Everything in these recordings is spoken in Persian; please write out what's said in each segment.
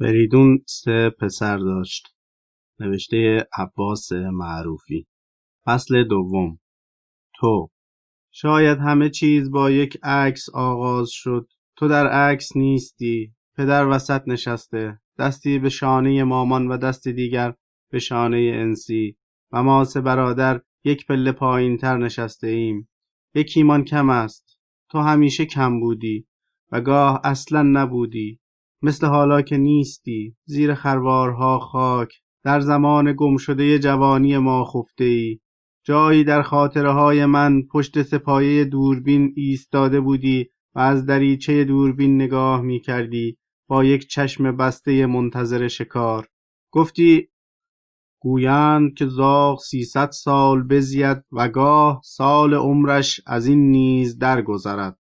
فریدون 3 پسر داشت. نوشته عباس معروفی. فصل دوم. تو. شاید همه چیز با یک عکس آغاز شد. تو در عکس نیستی. پدر وسط نشسته، دستی به شانه مامان و دست دیگر به شانه انسی و ما 3 برادر یک پله پایین تر نشسته ایم. یکیمان کم است. تو همیشه کم بودی و گاه اصلا نبودی. مثل حالا که نیستی، زیر خروارها خاک، در زمان گم شده جوانی ما خفته ای. جایی در خاطره های من پشت سپایه دوربین ایستاده بودی و از دریچه دوربین نگاه می کردی با یک چشم بسته منتظر شکار. گفتی گویند که زاغ 300 سال بزید و گاه سال عمرش از این نیز درگذرد.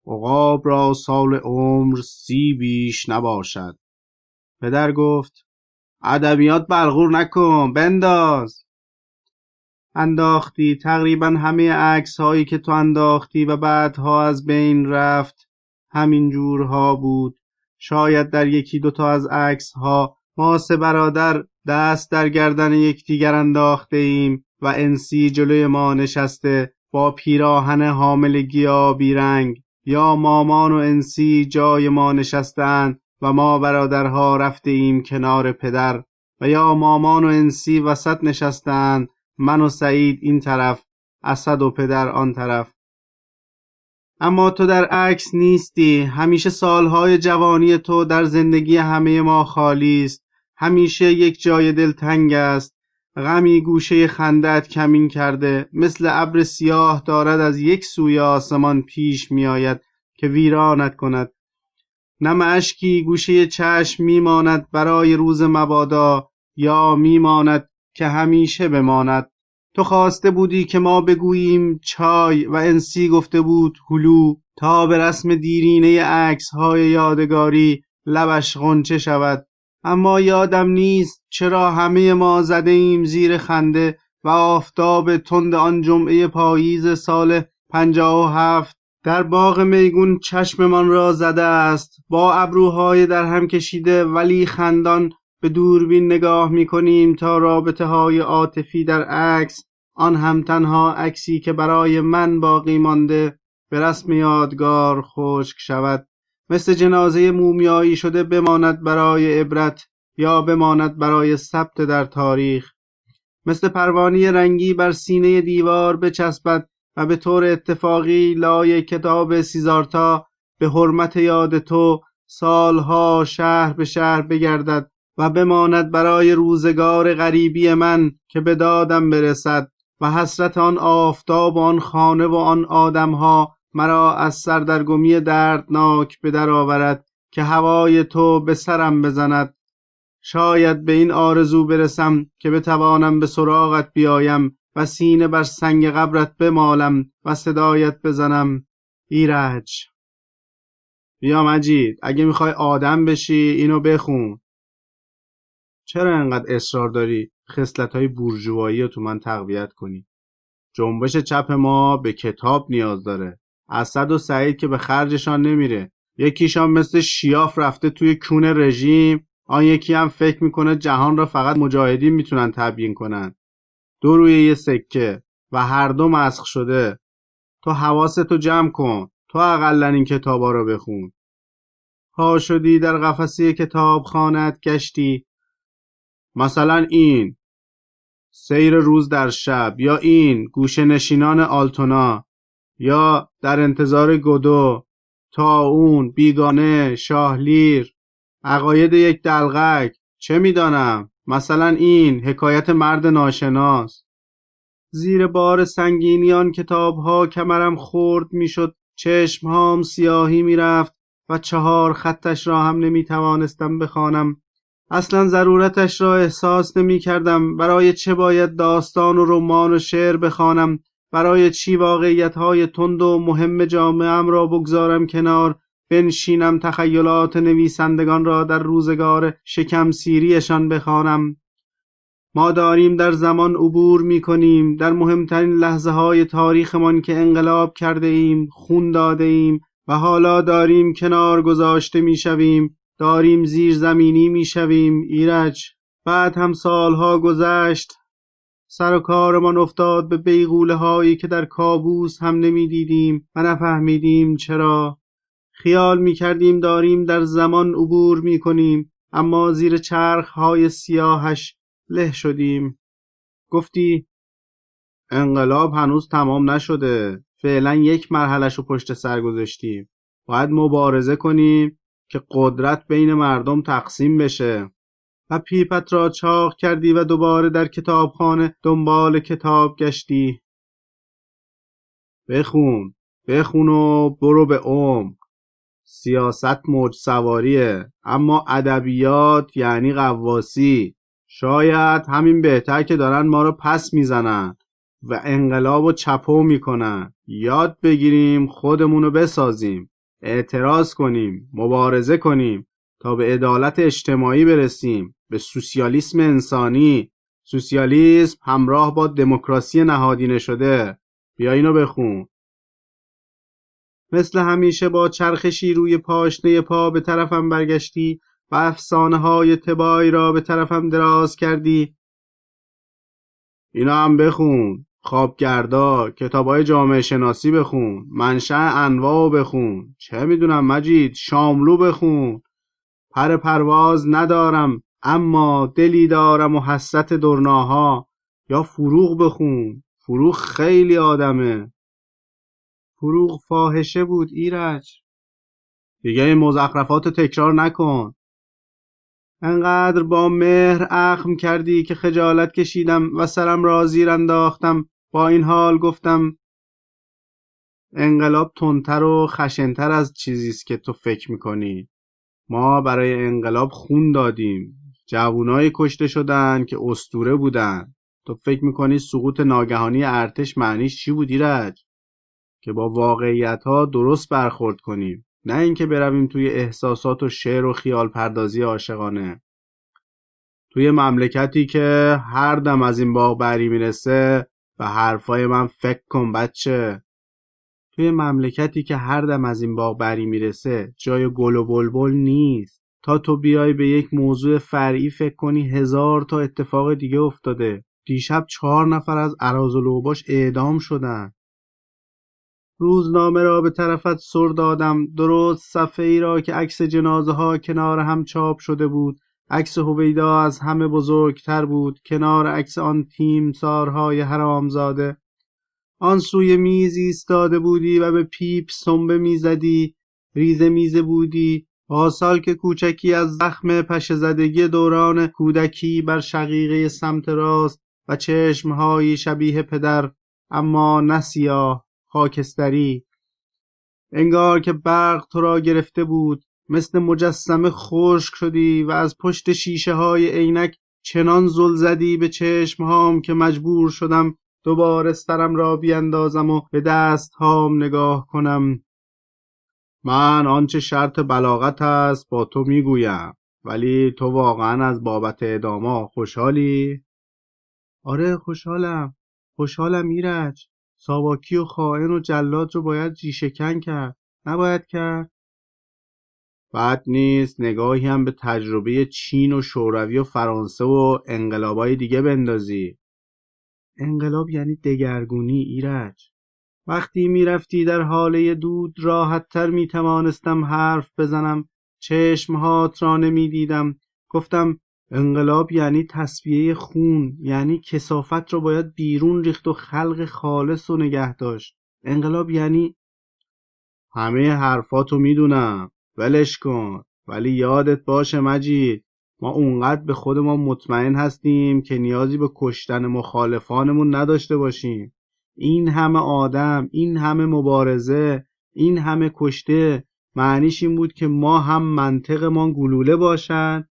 عقاب را سال عمر 30 بیش نباشد. پدر گفت ادبیات بلغور نکن، بنداز. انداختی. تقریبا همه عکس هایی که تو انداختی و بعدها از بین رفت همین جورها بود. شاید در 1-2 تا از عکس ها ما 3 برادر دست در گردن یکدیگر انداخته ایم و انسی جلوی ما نشسته با پیراهن حاملگی آبی رنگ، یا مامان و انسی جای ما نشستند و ما برادرها رفته ایم کنار پدر، و یا مامان و انسی وسط نشستند، من و سعید این طرف، اسد و پدر آن طرف. اما تو در عکس نیستی. همیشه سالهای جوانی تو در زندگی همه ما خالی است. همیشه یک جای دلتنگ است. غمی گوشه خنده‌ات کمین کرده، مثل ابر سیاه دارد از یک سوی آسمان پیش می آید که ویرانت کند. نم اشکی گوشه چشم میماند برای روز مبادا، یا میماند که همیشه بماند. تو خواسته بودی که ما بگوییم چای و انسی گفته بود هلو، تا به رسم دیرینه عکس های یادگاری لبش غنچه شود. اما یادم نیست چرا همه ما زده ایم زیر خنده و آفتاب تند آن جمعه پاییز سال 57 در باغ میگون چشممان را زده است. با ابروهای در هم کشیده ولی خندان به دوربین نگاه می‌کنیم تا رابطه های عاطفی در عکس، آن هم تنها عکسی که برای من باقی مانده، به رسم یادگار خشک شود، مثل جنازه مومیایی شده بماند برای عبرت یا بماند برای ثبت در تاریخ، مثل پروانه رنگی بر سینه دیوار بچسبد و به طور اتفاقی لای کتاب سیزارتا به حرمت یاد تو سالها شهر به شهر بگردد و بماند برای روزگار غریبی من که به دادم برسد و حسرت آن آفتاب و آن خانه و آن آدمها مرا از سردرگمی دردناک به در آورد که هوای تو به سرم بزند. شاید به این آرزو برسم که بتوانم به سراغت بیایم و سینه بر سنگ قبرت بمالم و صدایت بزنم ایرج. بیا مجید، اگه میخوای آدم بشی اینو بخون. چرا انقدر اصرار داری خصلت‌های بورژوایی رو تو من تقویت کنی؟ جنبش چپ ما به کتاب نیاز داره. اسد و سعید که به خرجشان نمیره. یکیشان مثل شیاف رفته توی کون رژیم، آن یکی هم فکر میکنه جهان را فقط مجاهدین میتونن تبیین کنن. 2 روی یه سکه و هر دو مسخ شده. تو حواستو جمع کن. تو اقلن این کتابا رو بخون. ها شدی در قفسه کتاب خانت گشتی. مثلا این سیر روز در شب، یا این گوشه نشینان آلتونا، یا در انتظار گودو، طاعون، بیگانه، شاهلیر، عقاید یک دلقک، چه میدانم، مثلا این حکایت مرد ناشناس. زیر بار سنگینی آن کتاب‌ها کمرم خرد میشد، چشمهام سیاهی میرفت و 4 خطش را هم نمیتوانستم بخوانم. اصلا ضرورتش را احساس نمی کردم. برای چه باید داستان و رمان و شعر بخوانم؟ برای چی واقعیت‌های تند و مهم جامعه‌ام را بگذارم کنار، بنشینم تخیلات نویسندگان را در روزگار شکم سیریشان بخوانم؟ ما داریم در زمان عبور می کنیم، در مهمترین لحظه های تاریخمان که انقلاب کرده ایم، خون داده ایم و حالا داریم کنار گذاشته می شویم. داریم زیر زمینی میشویم ایرج. بعد هم سالها گذشت، سر و کارمان افتاد به بیغوله هایی که در کابوس هم نمیدیدیم و نفهمیدیم چرا. خیال میکردیم داریم در زمان عبور میکنیم، اما زیر چرخ های سیاهش له شدیم. گفتی انقلاب هنوز تمام نشده، فعلا یک مرحله‌شو پشت سر گذاشتیم، باید مبارزه کنیم که قدرت بین مردم تقسیم بشه. و پیپت را چاق کردی و دوباره در کتابخانه دنبال کتاب گشتی. بخون و برو به عمق. سیاست موج سواریه، اما ادبیات یعنی غواصی. شاید همین بهتر که دارن ما رو پس میزنن و انقلاب رو چپو میکنن. یاد بگیریم خودمونو بسازیم، اعتراض کنیم، مبارزه کنیم تا به عدالت اجتماعی برسیم، به سوسیالیسم انسانی، سوسیالیسم همراه با دموکراسی نهادینه شده. بیا اینو بخون. مثل همیشه با چرخشی روی پاشنه پا به طرفم برگشتی و افسانه های تبایی را به طرفم دراز کردی. اینا هم بخون. خوابگردا، کتابای جامعه شناسی بخون، منشأ انواع بخون، چه میدونم مجید، شاملو بخون. پر پرواز ندارم اما دلی دارم و حسرت درناها. یا فروغ بخون. فروغ خیلی آدمه. فروغ فاحشه بود ایرج. دیگه این مزخرفات تکرار نکن. انقدر با مهر اخم کردی که خجالت کشیدم و سرم را زیر انداختم. با این حال گفتم انقلاب تندتر و خشنتر از چیزیست که تو فکر میکنی. ما برای انقلاب خون دادیم. جوونای کشته شدن که اسطوره بودن. تو فکر میکنی سقوط ناگهانی ارتش معنیش چی بود ایرج؟ که با واقعیت‌ها درست برخورد کنیم، نه اینکه برویم توی احساسات و شعر و خیال پردازی عاشقانه. توی مملکتی که هر دم از این باغ بری میرسه به حرفای من فکر کن بچه. توی مملکتی که هر دم از این باغ بری میرسه جای گل و بلبل نیست. تا تو بیای به یک موضوع فرعی فکر کنی 1000 تا اتفاق دیگه افتاده. دیشب 4 نفر از اراذالاوباش اعدام شدن. روزنامه را به طرفت سر دادم، درست صفحه ای را که عکس جنازه ها کنار هم چاپ شده بود. عکس هویدا از همه بزرگتر بود، کنار عکس آن تیمسارهای حرامزاده. آن سوی میز ایستاده بودی و به پیپ سنبه میزدی. ریزه میزه بودی، با سالک کوچکی از زخم پشه زدگی دوران کودکی بر شقیقه سمت راست و چشمهایی شبیه پدر، اما نه سیاه، خاکستری. انگار که برق تو را گرفته بود. مثل مجسمه خشک شدی و از پشت شیشه های عینک چنان زل زدی به چشمهام که مجبور شدم دوباره سرم را بیاندازم و به دست هام نگاه کنم. من آنچه شرط بلاغت است با تو میگویم، ولی تو واقعا از بابت اعداما خوشحالی؟ آره خوشحالم ایرج. ساواکی و خائن و جلاد رو باید ریشه‌کن کرد، نباید کرد؟ بد نیست نگاهی هم به تجربه چین و شوروی و فرانسه و انقلابای دیگه بندازی. انقلاب یعنی دگرگونی ایرج. وقتی میرفتی در حاله دود راحت تر میتوانستم حرف بزنم. چشمهات را نمیدیدم. گفتم انقلاب یعنی تصفیه خون، یعنی کثافت را باید بیرون ریخت و خلق خالص رو نگه داشت. انقلاب یعنی همه حرفاتو میدونم، ولش کن. ولی یادت باشه مجید، ما اونقدر به خودمان مطمئن هستیم که نیازی به کشتن مخالفانمون نداشته باشیم. این همه آدم، این همه مبارزه، این همه کشته، معنیش این بود که ما هم منطقمان گلوله باشن؟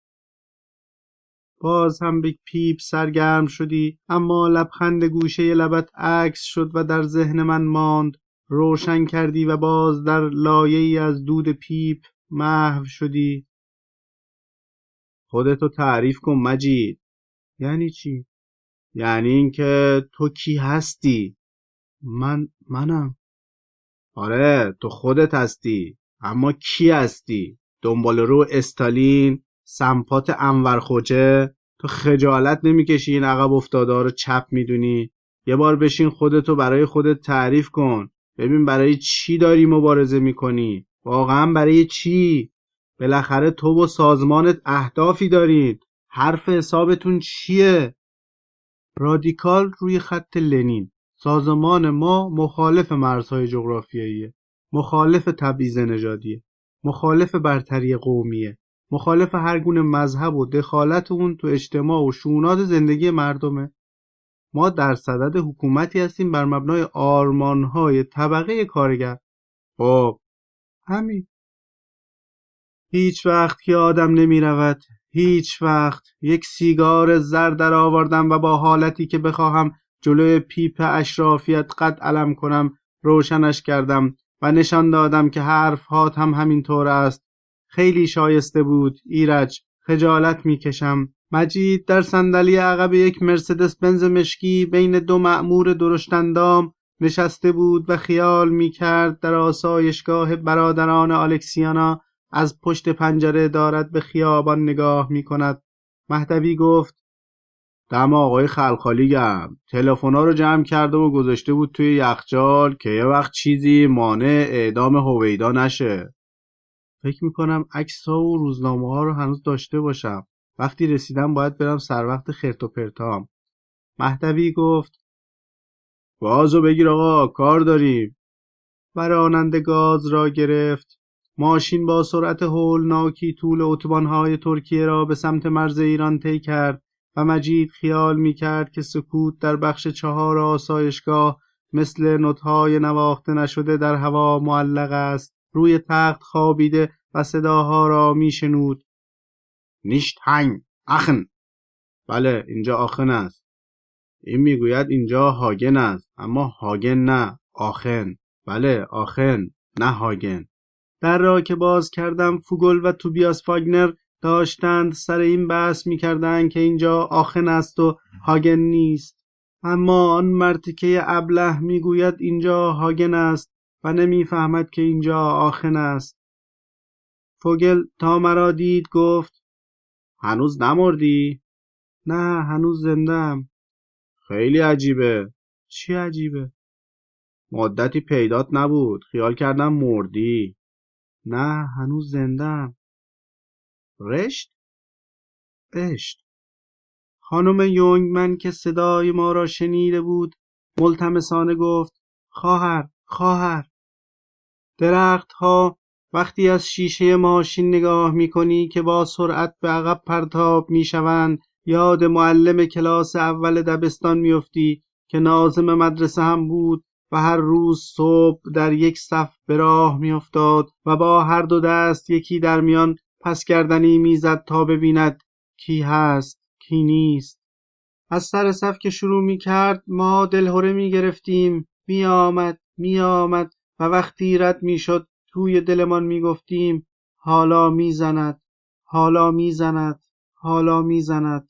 باز هم به پیپ سرگرم شدی، اما لبخند گوشه لبت عکس شد و در ذهن من ماند. روشن کردی و باز در لایه‌ای از دود پیپ محو شدی. خودتو تعریف کن مجید. یعنی چی؟ یعنی اینکه تو کی هستی؟ منم. آره تو خودت هستی، اما کی هستی؟ دنبال رو استالین، سمپات انور خوجه، تو خجالت نمیکشی این عقب افتاده ها رو چپ میدونی؟ یه بار بشین خودتو برای خودت تعریف کن، ببین برای چی داری مبارزه میکنی؟ واقعا برای چی؟ بالاخره تو و سازمانت اهدافی دارید، حرف حسابتون چیه؟ رادیکال روی خط لنین: سازمان ما مخالف مرزهای جغرافیاییه، مخالف تبعیض نژادیه، مخالف برتری قومیه، مخالف هر گونه مذهب و دخالت اون تو اجتماع و شؤونات زندگی مردمه. ما در صدد حکومتی هستیم بر مبنای آرمانهای طبقه کارگر. خب همین. هیچ وقت که آدم نمی رود، هیچ وقت. یک سیگار زرد در آوردم و با حالتی که بخواهم جلوی پیپ اشرافیت قد علم کنم روشنش کردم و نشان دادم که حرف هات هم همین طور است. خیلی شایسته بود ایرج، خجالت می کشم. مجید در صندلی عقب یک مرسدس بنز مشکی بین دو مأمور درشتندام نشسته بود و خیال می کرد در آسایشگاه برادران الکسیانا از پشت پنجره دارد به خیابان نگاه می کند. مهدوی گفت: دم آقای خلخالی گرم، تلفن‌ها رو جمع کرده و گذاشته بود توی یخچال که یه وقت چیزی مانع اعدام هویدا نشه. فکر میکنم عکس‌ها و روزنامه‌ها رو هنوز داشته باشم. وقتی رسیدم باید برم سر وقت خرت و پرتام. مهدوی گفت: گازو بگیر آقا، کار داریم. و راننده گاز را گرفت. ماشین با سرعت هولناکی طول اتوبان‌های ترکیه را به سمت مرز ایران طی کرد و مجید خیال می‌کرد که سکوت در بخش 4 آسایشگاه مثل نطهای نواخته نشده در هوا معلق است. روی تخت خوابیده و صداها را میشنود. نیشت هنگ آخن. بله اینجا آخن است. این میگوید اینجا هاگن است، اما هاگن نه، آخن. بله آخن، نه هاگن. در را که باز کردم فوگل و توبیاس فاگنر داشتند سر این بحث می‌کردند که اینجا آخن است و هاگن نیست. اما آن مرتکه ابله میگوید اینجا هاگن است و نمیفهمد که اینجا آخن است. فوگل تا مرا دید گفت: هنوز نمردی؟ نه هنوز زنده‌ام. خیلی عجیبه. چی عجیبه؟ مدتی پیدات نبود، خیال کردم مردی. نه هنوز زنده‌ام. رشت؟ عشت. خانم یونگمن که صدای ما را شنیده بود ملتمسانه گفت: خواهر، خواهر. درختها وقتی از شیشه ماشین نگاه می‌کنی که با سرعت به عقب پرتاب می‌شوند، یاد معلم کلاس اول دبستان می‌افتی که ناظم مدرسه هم بود و هر روز صبح در یک صف به راه می‌افتاد و با هر دو دست یکی در میان پس گردنی می‌زد تا ببیند کی هست کی نیست. از سر صف که شروع می‌کرد ما دلهره می‌گرفتیم. می‌آمد و وقتی رد می‌شد توی دلمان می‌گفتیم حالا می‌زند، حالا می‌زند، حالا می‌زند.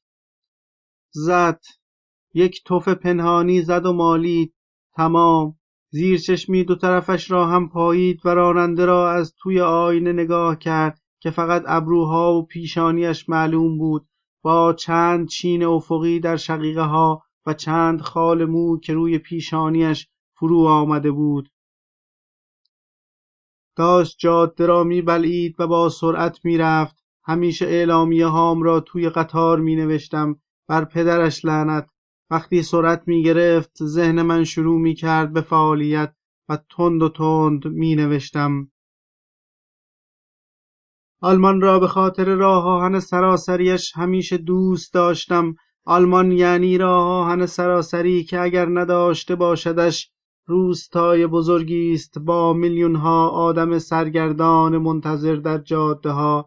زد. یک تف پنهانی زد و مالید. تمام. زیر چشمی دو طرفش را هم پایید و راننده را از توی آینه نگاه کرد که فقط ابروها و پیشانیش معلوم بود، با چند چین افقی در شقیقه ها و چند خال مو که روی پیشانیش فرو آمده بود. داشت جاده را می‌بلعید و با سرعت می‌رفت. همیشه اعلامیه هام را توی قطار می‌نوشتم. بر پدرش لعنت. وقتی سرعت می‌گرفت ذهن من شروع می‌کرد به فعالیت و تند می‌نوشتم. آلمان را به خاطر راه آهن سراسریش همیشه دوست داشتم. آلمان یعنی راه آهن سراسری که اگر نداشته باشدش روستای بزرگی است با میلیون‌ها آدم سرگردان منتظر در جاده‌ها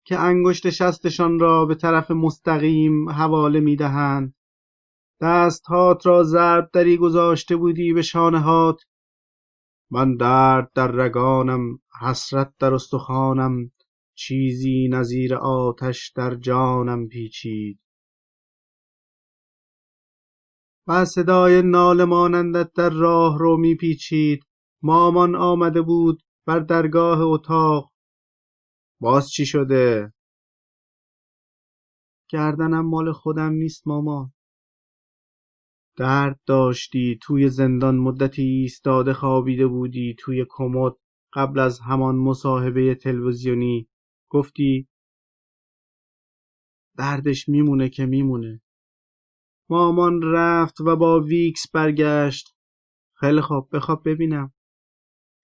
که انگشت شستشان را به طرف مستقیم حواله می‌دهند. دست‌هات را ضرب دری گذاشته بودی به شانه‌هات. من درد در رگانم، حسرت در استخوانم، چیزی نظیر آتش در جانم پیچید. و صدای ناله مانندت در راه رو میپیچید. مامان آمده بود بر درگاه اتاق. باز چی شده؟ گردنم مال خودم نیست مامان. درد داشتی، توی زندان مدتی ایستاده خوابیده بودی توی کمد قبل از همان مصاحبه تلویزیونی. گفتی دردش میمونه که میمونه. مامان رفت و با ویکس برگشت. خیلی خوب، بخواب ببینم.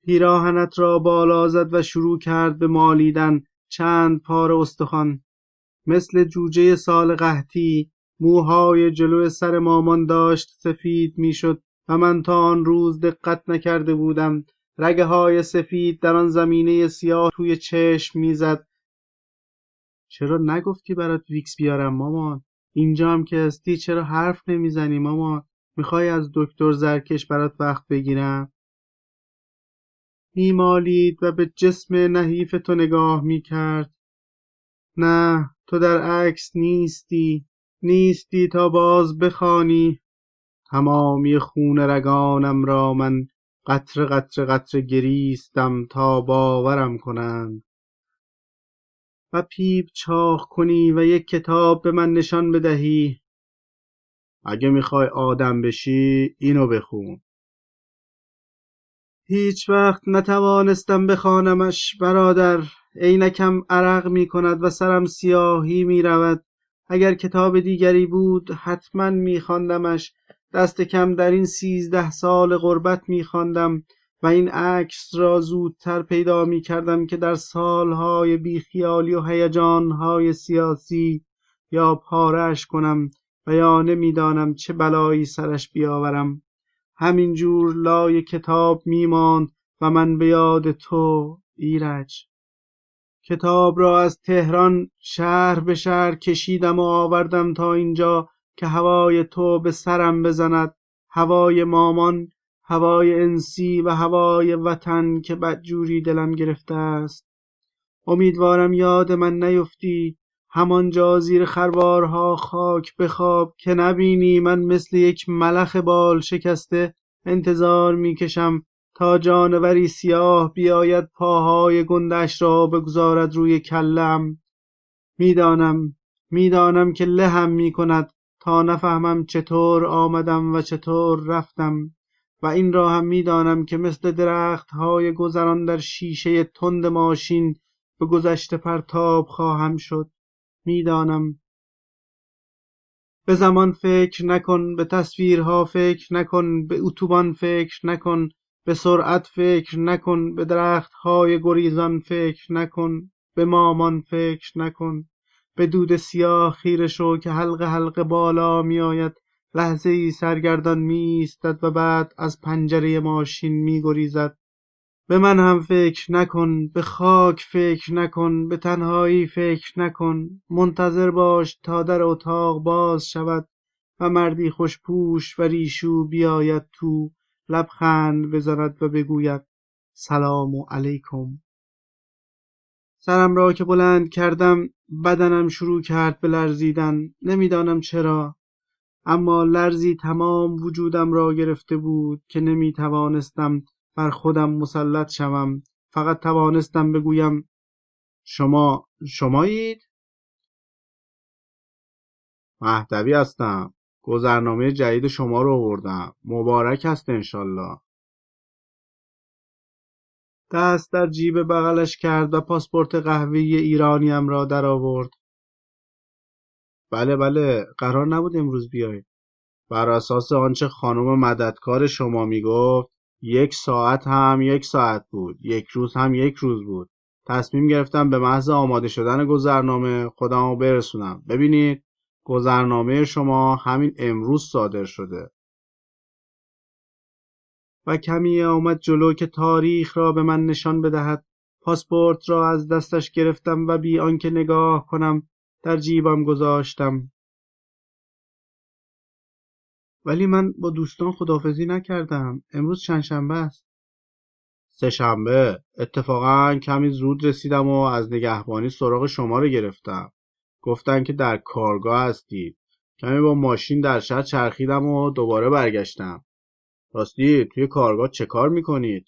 پیراهنت را بالا زد و شروع کرد به مالیدن چند پاره استخوان. مثل جوجه سال قحطی موهای جلو سر مامان داشت سفید میشد و من تا آن روز دقت نکرده بودم. رگه های سفید در آن زمینه سیاه توی چشم میزد. چرا نگفتی برات ویکس بیارم مامان؟ اینجا هم که هستی چرا حرف نمیزنی مامان؟ میخوای از دکتر زرکش برات وقت بگیرم؟ میمالید و به جسم نحیف تو نگاه میکرد. نه، تو در عکس نیستی تا باز بخوانی. تمامی خون رگانم را من قطره قطره قطره گریستم تا باورم کنند. و پیپ چاق کنی و یک کتاب به من نشان بدهی. اگه میخوای آدم بشی اینو بخون. هیچ وقت نتوانستم بخوانمش برادر. عینکم عرق می کند و سرم سیاهی می رود. اگر کتاب دیگری بود حتما می خواندمش. دست کم در این 13 سال غربت می خواندم و این عکس را زودتر پیدا می کردم که در سالهای بیخیالی و هیجانهای سیاسی یا پاره‌اش کنم و یا نمیدانم چه بلایی سرش بیاورم. همینجور لای کتاب میماند و من به یاد تو ایرج. کتاب را از تهران شهر به شهر کشیدم و آوردم تا اینجا که هوای تو به سرم بزند. هوای مامان، هوای انسی و هوای وطن که بدجوری دلم گرفته است. امیدوارم یاد من نیفتی. همانجا زیر خروارها خاک بخواب که نبینی من مثل یک ملخ بال شکسته انتظار میکشم تا جانوری سیاه بیاید پاهای گندش را بگذارد روی کلم. میدانم که لهم میکند تا نفهمم چطور آمدم و چطور رفتم. و این را هم میدانم که مثل درختهای گذران در شیشه تند ماشین به گذشته پرتاب خواهم شد. میدانم. به زمان فکر نکن، به تصویرها فکر نکن، به اتوبان فکر نکن، به سرعت فکر نکن، به درختهای گریزان فکر نکن، به مامان فکر نکن. به دود سیاه خیره شو که حلقه حلقه بالا می آید. لحظه ای سرگردان می ایستد و بعد از پنجره ماشین می گریزد. به من هم فکر نکن، به خاک فکر نکن، به تنهایی فکر نکن. منتظر باش تا در اتاق باز شود و مردی خوشپوش و ریشو بیاید تو، لبخند بزند و بگوید سلام علیکم. سرم را که بلند کردم بدنم شروع کرد به لرزیدن. نمیدانم چرا، اما لرزی تمام وجودم را گرفته بود که نمیتوانستم بر خودم مسلط شوم. فقط توانستم بگویم شمایید؟ مهدوی هستم. گذرنامه جدید شما رو آوردم. مبارک است انشالله. دست در جیب بغلش کرد و پاسپورت قهوه‌ای ایرانیم را در آورد. بله، قرار نبود امروز بیای. بر اساس آنچه خانم مددکار شما میگفت 1 ساعت هم 1 ساعت بود، 1 روز هم 1 روز بود. تصمیم گرفتم به محض آماده شدن گذرنامه خودمو برسونم. ببینید گذرنامه شما همین امروز صادر شده. و کمی آمد جلو که تاریخ را به من نشان بدهد. پاسپورت را از دستش گرفتم و بی آنکه نگاه کنم در جیبم گذاشتم. ولی من با دوستان خداحافظی نکردم. امروز چند شنبه است. 3 شنبه. اتفاقا کمی زود رسیدم و از نگهبانی سراغ شما رو گرفتم. گفتن که در کارگاه هستید. کمی با ماشین در شهر چرخیدم و دوباره برگشتم. راستی توی کارگاه چه کار میکنید؟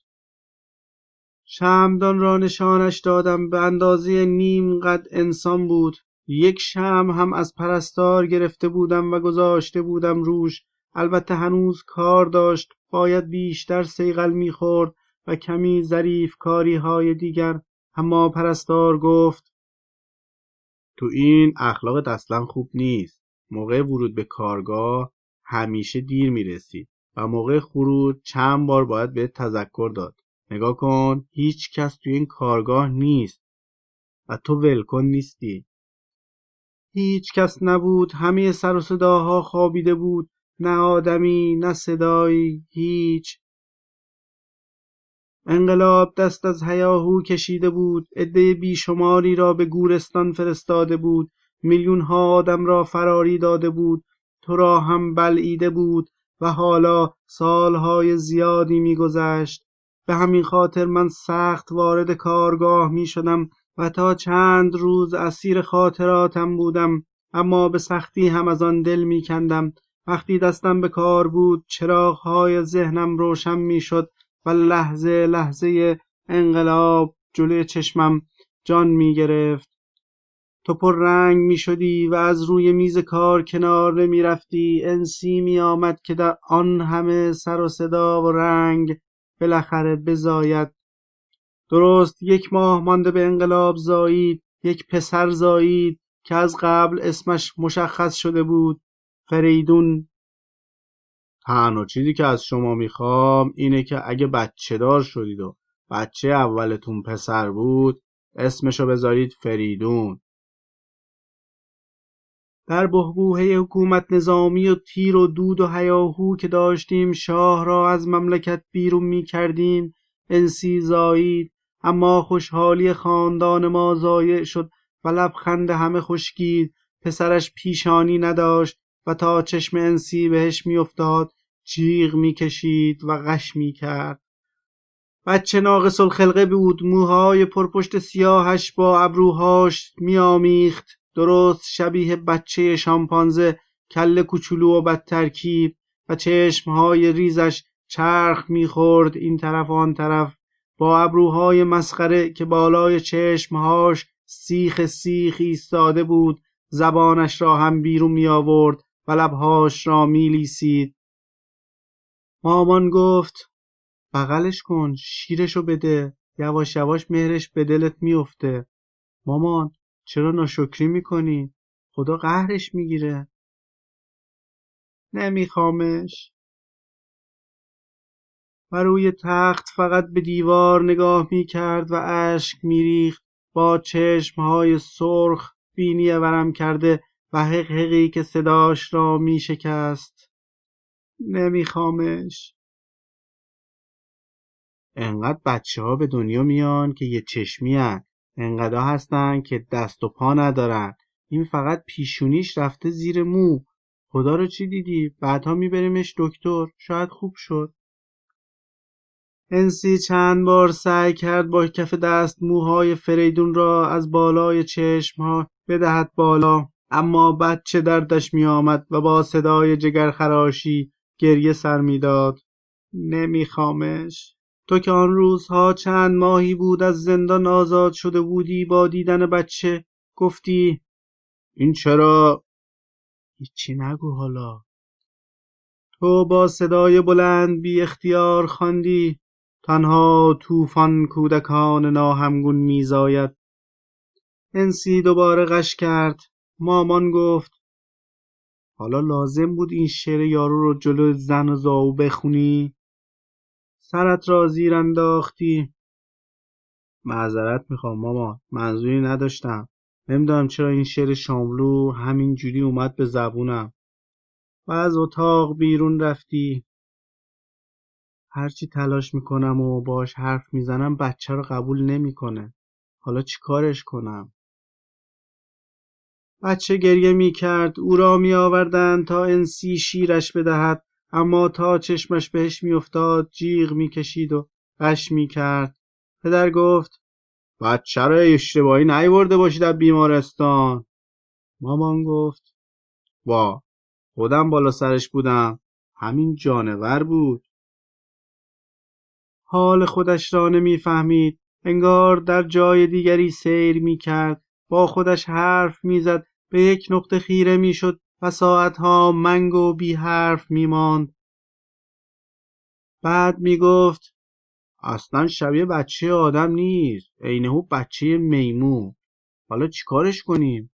شمعدان را نشانش دادم، به اندازه نیم قد انسان بود. یک شمع هم از پرستار گرفته بودم و گذاشته بودم روش. البته هنوز کار داشت، باید بیشتر صیقل می‌خورد و کمی ظریف کاری های دیگر. اما پرستار گفت: تو این اخلاقت اصلا خوب نیست. موقع ورود به کارگاه همیشه دیر میرسی و موقع خروج چند بار باید بهت تذکر داد. نگاه کن، هیچ کس تو این کارگاه نیست و تو ولکن نیستی. هیچ کس نبود، همه سر و صداها خوابیده بود، نه آدمی نه صدایی، هیچ. انقلاب دست از هیاهو کشیده بود، عده بیشماری را به گورستان فرستاده بود، میلیون‌ها آدم را فراری داده بود، تو را هم بلعیده بود و حالا سالهای زیادی می‌گذشت. به همین خاطر من سخت وارد کارگاه می‌شدم و تا چند روز اسیر خاطراتم بودم، اما به سختی هم از آن دل می‌کندم. وقتی دستم به کار بود چراغ‌های ذهنم روشن می‌شد و لحظه لحظه انقلاب جلوی چشمم جان می گرفت. تو پر رنگ می شدی و از روی میز کار کنار نمی رفتی. انسی می آمد که در آن همه سر و صدا و رنگ بالاخره بزاید. درست 1 ماه مانده به انقلاب زایید. یک پسر زایید که از قبل اسمش مشخص شده بود: فریدون. تنها چیزی که از شما میخوام اینه که اگه بچه دار شدید و بچه اولتون پسر بود، اسمشو بذارید فریدون. در بحبوحه حکومت نظامی و تیر و دود و هیاهو که داشتیم شاه را از مملکت بیرون میکردیم، انسی زایید. اما خوشحالی خاندان ما ضایع شد و لبخند همه خشکید. پسرش پیشانی نداشت و تا چشم انسی بهش میافتاد جیغ میکشید و غش میکرد. بچه ناقص الخلقه بود، موهای پرپشت سیاهش با ابروهاش میآمیخت، درست شبیه بچه شامپانزه، کله کوچولو و بد ترکیب و چشمهای ریزش چرخ میخورد این طرف و آن طرف، با ابروهای مسخره که بالای چشمهاش سیخ سیخ ایستاده بود. زبانش را هم بیرون می آورد و لبهاش را می لیسید. مامان گفت: بغلش کن، شیرشو بده، یواش یواش مهرش به دلت میفته. مامان چرا ناشکری میکنی؟ خدا قهرش میگیره. نمیخوامش. و روی تخت فقط به دیوار نگاه میکرد و اشک میریخت، با چشمهای سرخ بینی ورم کرده و حقحقی که صداش را میشکست. نمیخوامش. انقدر بچه‌ها به دنیا میان که یه چشمی هن. انقدر هستن که دست و پا ندارن. این فقط پیشونیش رفته زیر مو. خدا رو چی دیدی؟ بعدها میبریمش دکتر، شاید خوب شد. انسی چند بار سعی کرد با کف دست موهای فریدون را از بالای چشمها بدهد بالا، اما بچه دردش میآمد و با صدای جگرخراشی گریه سر میداد. نمیخوامش. تو که آن روزها چند ماهی بود از زندان آزاد شده بودی، با دیدن بچه گفتی: این چرا؟ هیچی نگو حالا. تو با صدای بلند بی اختیار خواندی: تنها طوفان کودکان ناهمگون میزاید. انسی دوباره غش کرد. مامان گفت: حالا لازم بود این شعر یارو رو جلو زن و زاو بخونی؟ سرت را زیر انداختی. معذرت میخوام مامان، منظوری نداشتم. نمیدونم چرا این شعر شاملو همین جوری اومد به زبونم. و از اتاق بیرون رفتی. هرچی تلاش میکنم و باش حرف میزنم بچه رو قبول نمیکنه. حالا چی کارش کنم؟ بچه گریه میکرد. او را میآوردند تا انسی شیرش بدهد، اما تا چشمش بهش میافتاد جیغ میکشید و غش میکرد. پدر گفت: بچه رو اشتباهی نیاورده باشید از بیمارستان. مامان گفت: وا، خودم بالا سرش بودم، همین جانور بود. حال خودش را نمی‌فهمید. انگار در جای دیگری سیر می‌کرد. با خودش حرف می‌زد. به یک نقطه خیره می‌شد و ساعتها منگ و بی حرف می‌ماند. بعد می‌گفت اصلا شبیه بچه آدم نیست. عینه‌هو بچه میمون. حالا چیکارش کنیم؟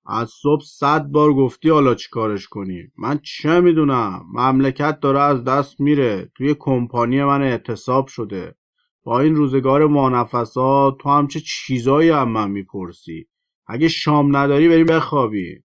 از صبح 100 بار گفتی حالا چیکارش کنیم. من چه میدونم؟ مملکت داره از دست میره. توی کمپانی من اعتصاب شده. با این روزگار مانفسا تو هم چه چیزایی هم من میپرسی؟ اگه شام نداری بریم بخوابی.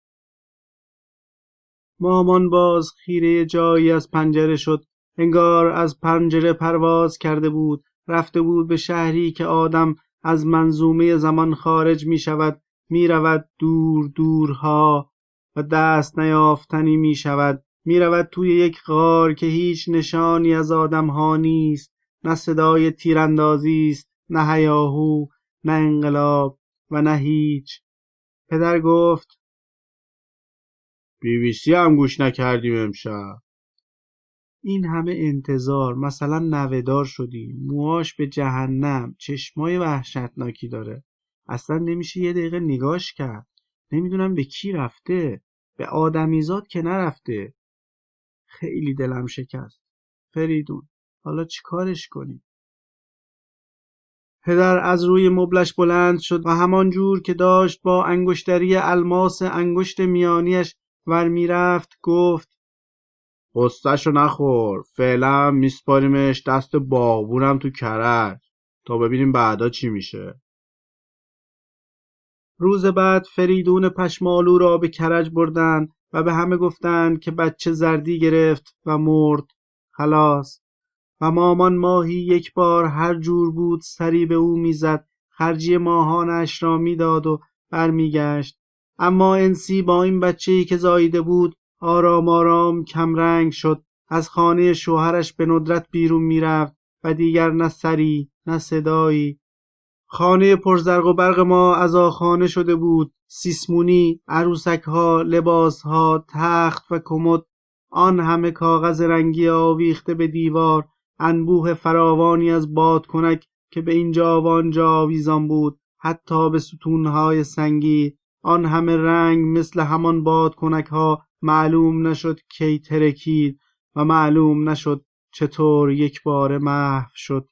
مامان باز خیره جایی از پنجره شد. انگار از پنجره پرواز کرده بود. رفته بود به شهری که آدم از منظومه زمان خارج می شود. می رود دور دورها و دست نیافتنی می شود. می رود توی یک غار که هیچ نشانی از آدم ها نیست. نه صدای تیراندازی است، نه هیاهو، نه انقلاب و نه هیچ. پدر گفت BBC هم گوش نکردیم امشب. این همه انتظار، مثلا نوه‌دار شدی، موهاش به جهنم، چشمای وحشتناکی داره. اصلا نمیشه یه دقیقه نگاش کرد. نمیدونم به کی رفته. به آدمیزاد که نرفته. خیلی دلم شکست. فریدون، حالا چی کارش کنی؟ پدر از روی مبلش بلند شد و همان جور که داشت با انگشتری الماس انگشت میانیش ور میرفت گفت غصه‌شو نخور. فعلا میسپاریمش دست باغبونم تو کرج تا ببینیم بعدا چی میشه. روز بعد فریدون پشمالو را به کرج بردن و به همه گفتند که بچه زردی گرفت و مرد. خلاص. و مامان ماهی یک بار هر جور بود سری به او میزد. خرجی ماهانش را میداد و برمیگشت. اما انسی با این بچه‌ای که زاییده بود آرام آرام کمرنگ شد. از خانه شوهرش به ندرت بیرون میرفت و دیگر نه سری نه صدایی. خانه پرزرق و برق ما عزاخانه شده بود. سیسمونی، عروسک‌ها، لباس‌ها، تخت و کمد، آن همه کاغذ رنگی آویخته به دیوار، انبوه فراوانی از بادکنک که به اینجا و آنجا آویزان بود، حتی به ستونهای سنگی. آن همه رنگ مثل همان بادکنک‌ها معلوم نشد کی ترکید و معلوم نشد چطور یک بار محو شد.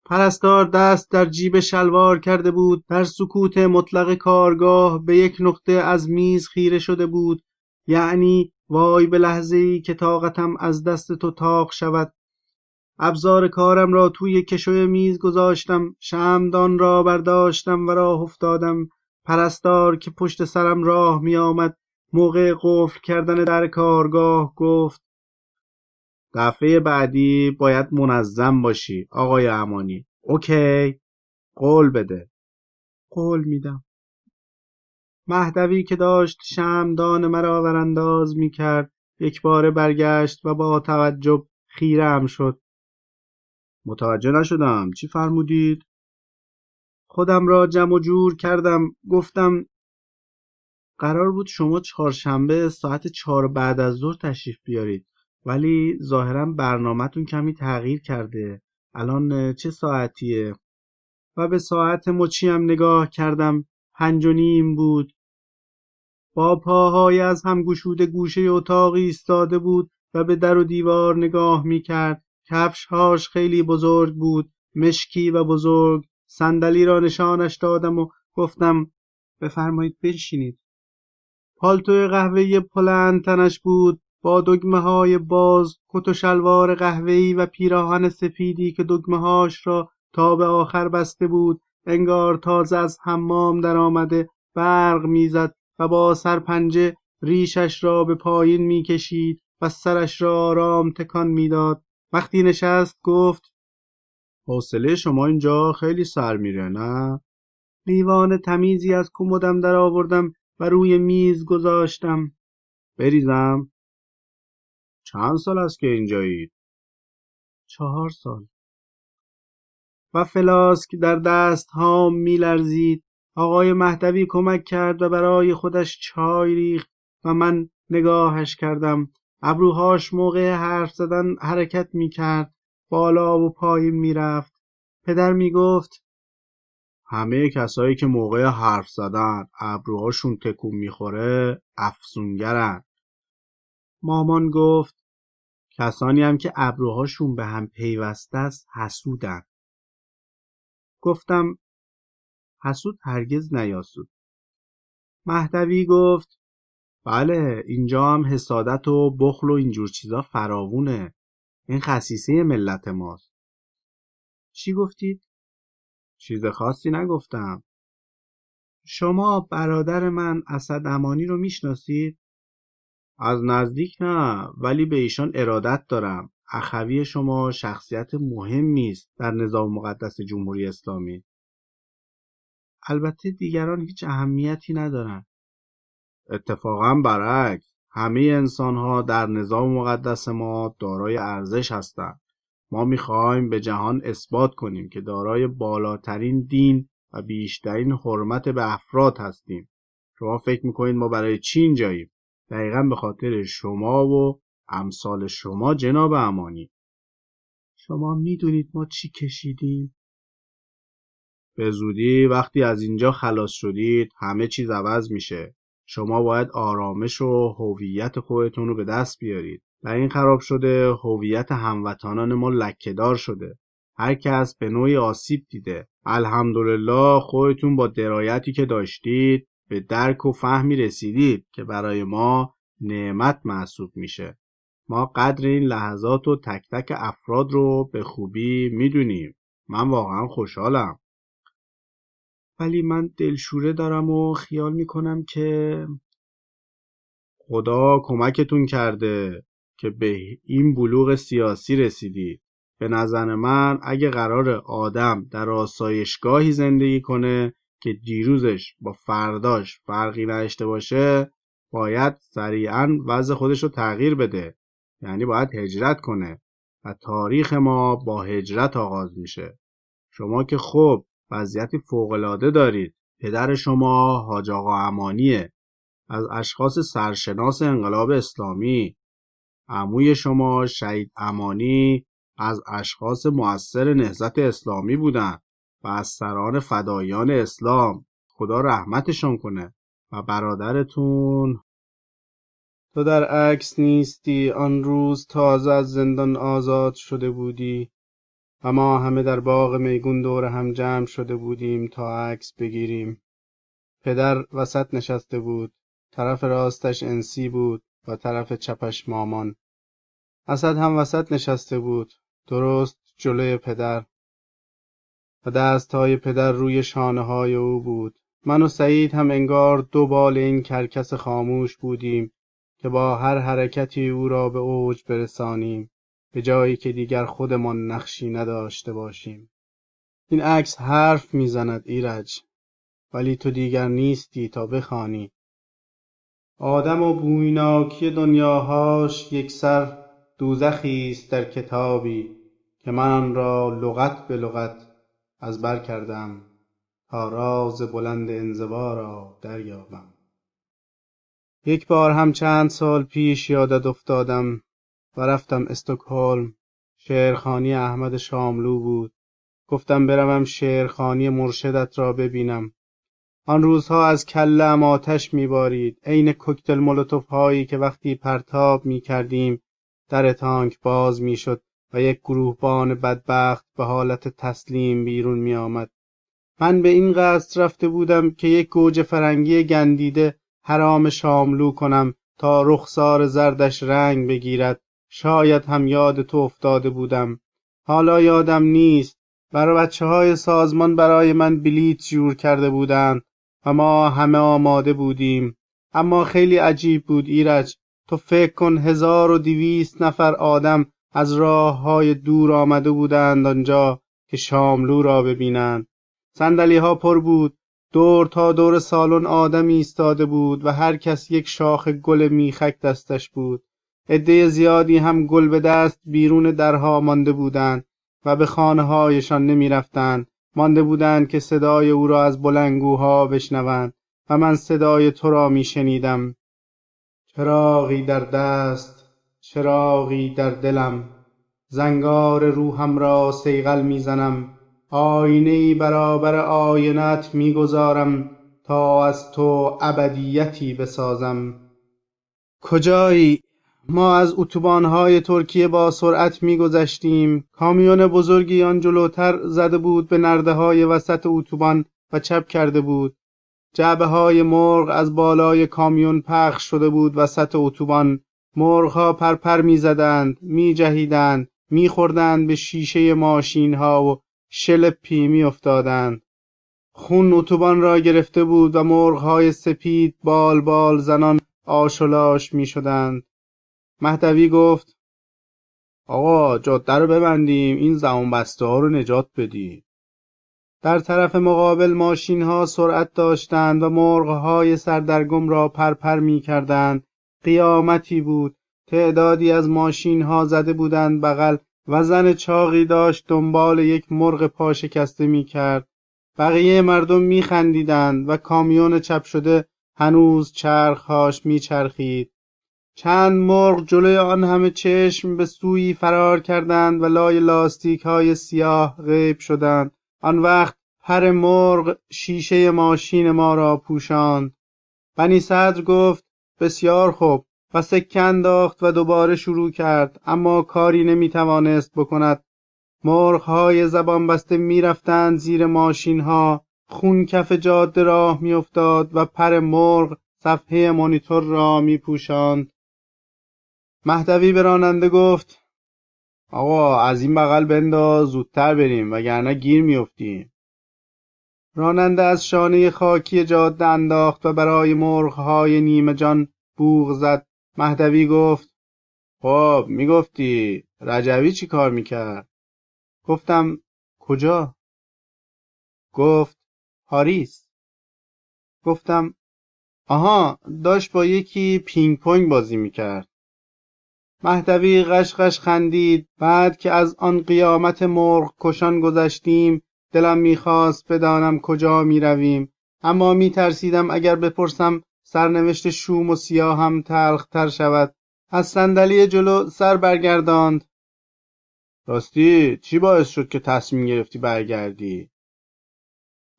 پرستار دست در جیب شلوار کرده بود. در سکوت مطلق کارگاه به یک نقطه از میز خیره شده بود. یعنی وای به لحظه‌ای که طاقتم از دست تو طاق شود. ابزار کارم را توی کشوی میز گذاشتم. شمعدان را برداشتم و راه افتادم. پرستار که پشت سرم راه می آمد موقع قفل کردن در کارگاه گفت دفعه بعدی باید منظم باشی آقای امانی. اوکی؟ قول بده. قول میدم. مهدوی که داشت شمعدان مرا ورانداز میکرد یک باره برگشت و با تعجب خیره‌ام شد. متوجه نشدم چی فرمودید؟ خودم را جمع و جور کردم. گفتم قرار بود شما چهارشنبه ساعت 4 بعد از ظهر تشریف بیارید، ولی ظاهرا برنامه‌تون کمی تغییر کرده. الان چه ساعتیه؟ و به ساعت مچیم نگاه کردم. 5:30 بود. با پاهای از هم گشوده گوشه اتاقی ایستاده بود و به در و دیوار نگاه میکرد. کفشهاش خیلی بزرگ بود، مشکی و بزرگ. صندلی را نشانش دادم و گفتم بفرمایید بنشینید. پالتوی قهوه‌ای بلند تنش بود با دگمه‌های باز، کت و شلوار قهوه‌ای و پیراهن سفیدی که دگمه‌هاش را تا به آخر بسته بود. انگار تازه از حمام در آمده. برق میزد و با سرپنجه ریشش را به پایین میکشید و سرش را آرام تکان میداد. وقتی نشست گفت حوصله شما اینجا خیلی سر میره نه؟ لیوان تمیزی از کمدم در آوردم و روی میز گذاشتم. بریزم؟ چند سال است که اینجایید؟ 4 سال. و فلاسک در دست هام می لرزید. آقای مهدوی کمک کرد و برای خودش چای ریخت و من نگاهش کردم. ابروهاش موقع حرف زدن حرکت می کرد. بالا و پایین میرفت. پدر میگفت همه کسایی که موقع حرف زدن ابروهاشون تکون میخوره افسونگرن. مامان گفت کسانی هم که ابروهاشون به هم پیوسته است حسودن. گفتم حسود هرگز نیاسود. مهدوی گفت بله اینجا هم حسادت و بخل و اینجور چیزا فراوونه. این خصیصه ملت ماست. چی گفتید؟ چیز خاصی نگفتم. شما برادر من اسدامانی رو میشناسید؟ از نزدیک نه، ولی به ایشان ارادت دارم. اخوی شما شخصیت مهمی است در نظام مقدس جمهوری اسلامی. البته دیگران هیچ اهمیتی ندارن. اتفاقا برعکس، همه انسان‌ها در نظام مقدس ما دارای ارزش هستند. ما می‌خوایم به جهان اثبات کنیم که دارای بالاترین دین و بیشترین حرمت به افراد هستیم. شما فکر می‌کنید ما برای چی اینجاییم؟ دقیقاً به خاطر شما و امثال شما جناب امانی. شما می‌دونید ما چی کشیدیم؟ به زودی وقتی از اینجا خلاص شدید همه چیز عوض میشه. شما باید آرامش و هویت خودتون رو به دست بیارید. و این خراب شده هویت هموطنان ما لکه‌دار شده. هر کس به نوعی آسیب دیده. الحمدلله خودتون با درایتی که داشتید به درک و فهمی رسیدید که برای ما نعمت محسوب میشه. ما قدر این لحظات و تک تک افراد رو به خوبی میدونیم. من واقعا خوشحالم. ولی من دلشوره دارم و خیال میکنم که خدا کمکتون کرده که به این بلوغ سیاسی رسیدید. به نظر من اگه قرار آدم در آسایشگاهی زندگی کنه که دیروزش با فرداش فرقی نداشته باشه، باید سریعاً وضع خودش رو تغییر بده. یعنی باید هجرت کنه و تاریخ ما با هجرت آغاز میشه. شما که خب وضعیتی فوق‌العاده دارید. پدر شما حاج آقا امانیه، از اشخاص سرشناس انقلاب اسلامی. عموی شما شهید امانی از اشخاص مؤثر نهضت اسلامی بودن و از سران فدایان اسلام. خدا رحمتشون کنه. و برادرتون تو در عکس نیستی. آن روز تازه از زندان آزاد شده بودی و ما همه در باغ میگون دور هم جمع شده بودیم تا عکس بگیریم. پدر وسط نشسته بود. طرف راستش انسی بود و طرف چپش مامان. اسد هم وسط نشسته بود، درست جلوی پدر، و دستهای پدر روی شانه‌های او بود. من و سعید هم انگار دو بال این کرکس خاموش بودیم که با هر حرکتی او را به اوج برسانیم، به جایی که دیگر خودمان نقشی نداشته باشیم. این عکس حرف میزند ایرج، ولی تو دیگر نیستی تا بخوانی. آدم و بویناکی دنیاهاش یکسر دوزخی است در کتابی که من آن را لغت به لغت از بر کردم تا راز بلند انزوا را دریابم. یک بار هم چند سال پیش یادت افتادم و رفتم استکهلم. شعرخوانی احمد شاملو بود. گفتم بروم شعرخوانی مرشدت را ببینم. آن روزها از کله‌ام آتش می‌بارید، عین کوکتل مولوتوف هایی که وقتی پرتاب می‌کردیم در تانک باز می‌شد و یک گروهبان بدبخت به حالت تسلیم بیرون می‌آمد. من به این قصد رفته بودم که یک گوجه فرنگی گندیده حرام شاملو کنم تا رخسار زردش رنگ بگیرد. شاید هم یاد تو افتاده بودم. حالا یادم نیست. برای بچه‌های سازمان برای من بلیت جور کرده بودند و ما همه آماده بودیم. اما خیلی عجیب بود ایرج. تو فکر کن 1200 نفر آدم از راه‌های دور آمده بودند آنجا که شاملو را ببینند. صندلی‌ها پر بود. دور تا دور سالن آدم ایستاده بود و هر کس یک شاخ گل میخک دستش بود. عده زیادی هم گل به دست بیرون درها مانده بودند و به خانه‌هایشان نمی‌رفتند. مانده بودند که صدای او را از بلندگوها بشنوند و من صدای تو را میشنیدم. چراغی در دست، چراغی در دلم، زنگار روحم را صیقل میزنم، آینه‌ای برابر آینه‌ات میگذارم تا از تو ابدیتی بسازم. کجایی؟ ما از اتوبان‌های ترکیه با سرعت می‌گذشتیم. کامیون بزرگی آن جلوتر زده بود به نرده‌های وسط اتوبان و چپ کرده بود. جعبه‌های مرغ از بالای کامیون پخش شده بود وسط اتوبان. مرغ‌ها پرپر می‌زدند، می‌جهیدند، می‌خوردند به شیشه ماشین‌ها و شلپی می‌افتادند. خون اتوبان را گرفته بود و مرغ‌های سپید بال بال زنان آش و لاش می‌شدند. مهدوی گفت: آقا جاده رو ببندیم، این زبون بسته ها رو نجات بدیم. در طرف مقابل ماشین ها سرعت داشتند و مرغ های سردرگم را پرپر می کردند. قیامتی بود. تعدادی از ماشین ها زده بودند بغل و زن چاقی داشت دنبال یک مرغ پا شکسته می کرد. بقیه مردم می خندیدند و کامیون چپ شده هنوز چرخهاش می چرخید. چند مرغ جلوی آن همه چشم به سویی فرار کردند و لای لاستیک های سیاه غیب شدند. آن وقت پر مرغ شیشه ماشین ما را پوشاند. بنی صدر گفت: بسیار خوب، و سکه انداخت و دوباره شروع کرد، اما کاری نمیتوانست بکند. مرغ های زبان بسته میرفتند زیر ماشین ها، خون کف جاده راه میافتاد و پر مرغ صفحه مانیتور را میپوشاند. مهدوی به راننده گفت: آقا از این بغل بنداز، زودتر بریم وگرنه گیر میافتیم. راننده از شانه خاکی جاده انداخت و برای مرغ‌های نیمه جان بوق زد. مهدوی گفت: خب میگفتی رجوی چی کار میکرد؟ گفتم: کجا؟ گفت: پاریس. گفتم: آها، داشت با یکی پینگ پونگ بازی میکرد. مهدوی قشقش خندید. بعد که از آن قیامت مرغ کشان گذشتیم، دلم میخواست بدانم کجا میرویم، اما میترسیدم اگر بپرسم سرنوشت شوم و سیاهم تلختر شود. از صندلی جلو سر برگرداند. راستی چی باعث شد که تصمیم گرفتی برگردی؟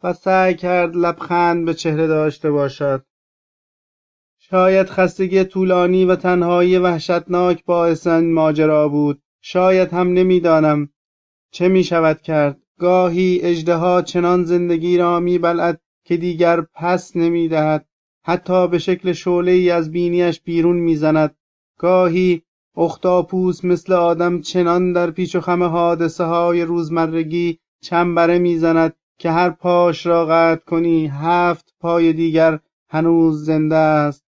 و سعی کرد لبخند به چهره داشته باشد. شاید خستگی طولانی و تنهایی وحشتناک باعث این ماجرا بود. شاید هم نمیدانم. چه می شود کرد؟ گاهی اژدها چنان زندگی را میبلعد که دیگر پس نمیدهد. حتی به شکل شعله‌ای از بینیش بیرون میزند. گاهی اختاپوس مثل آدم چنان در پیچ و خم حادثه های روزمرگی چنبره میزند که هر پاش را قطع کنی 7 پای دیگر هنوز زنده است.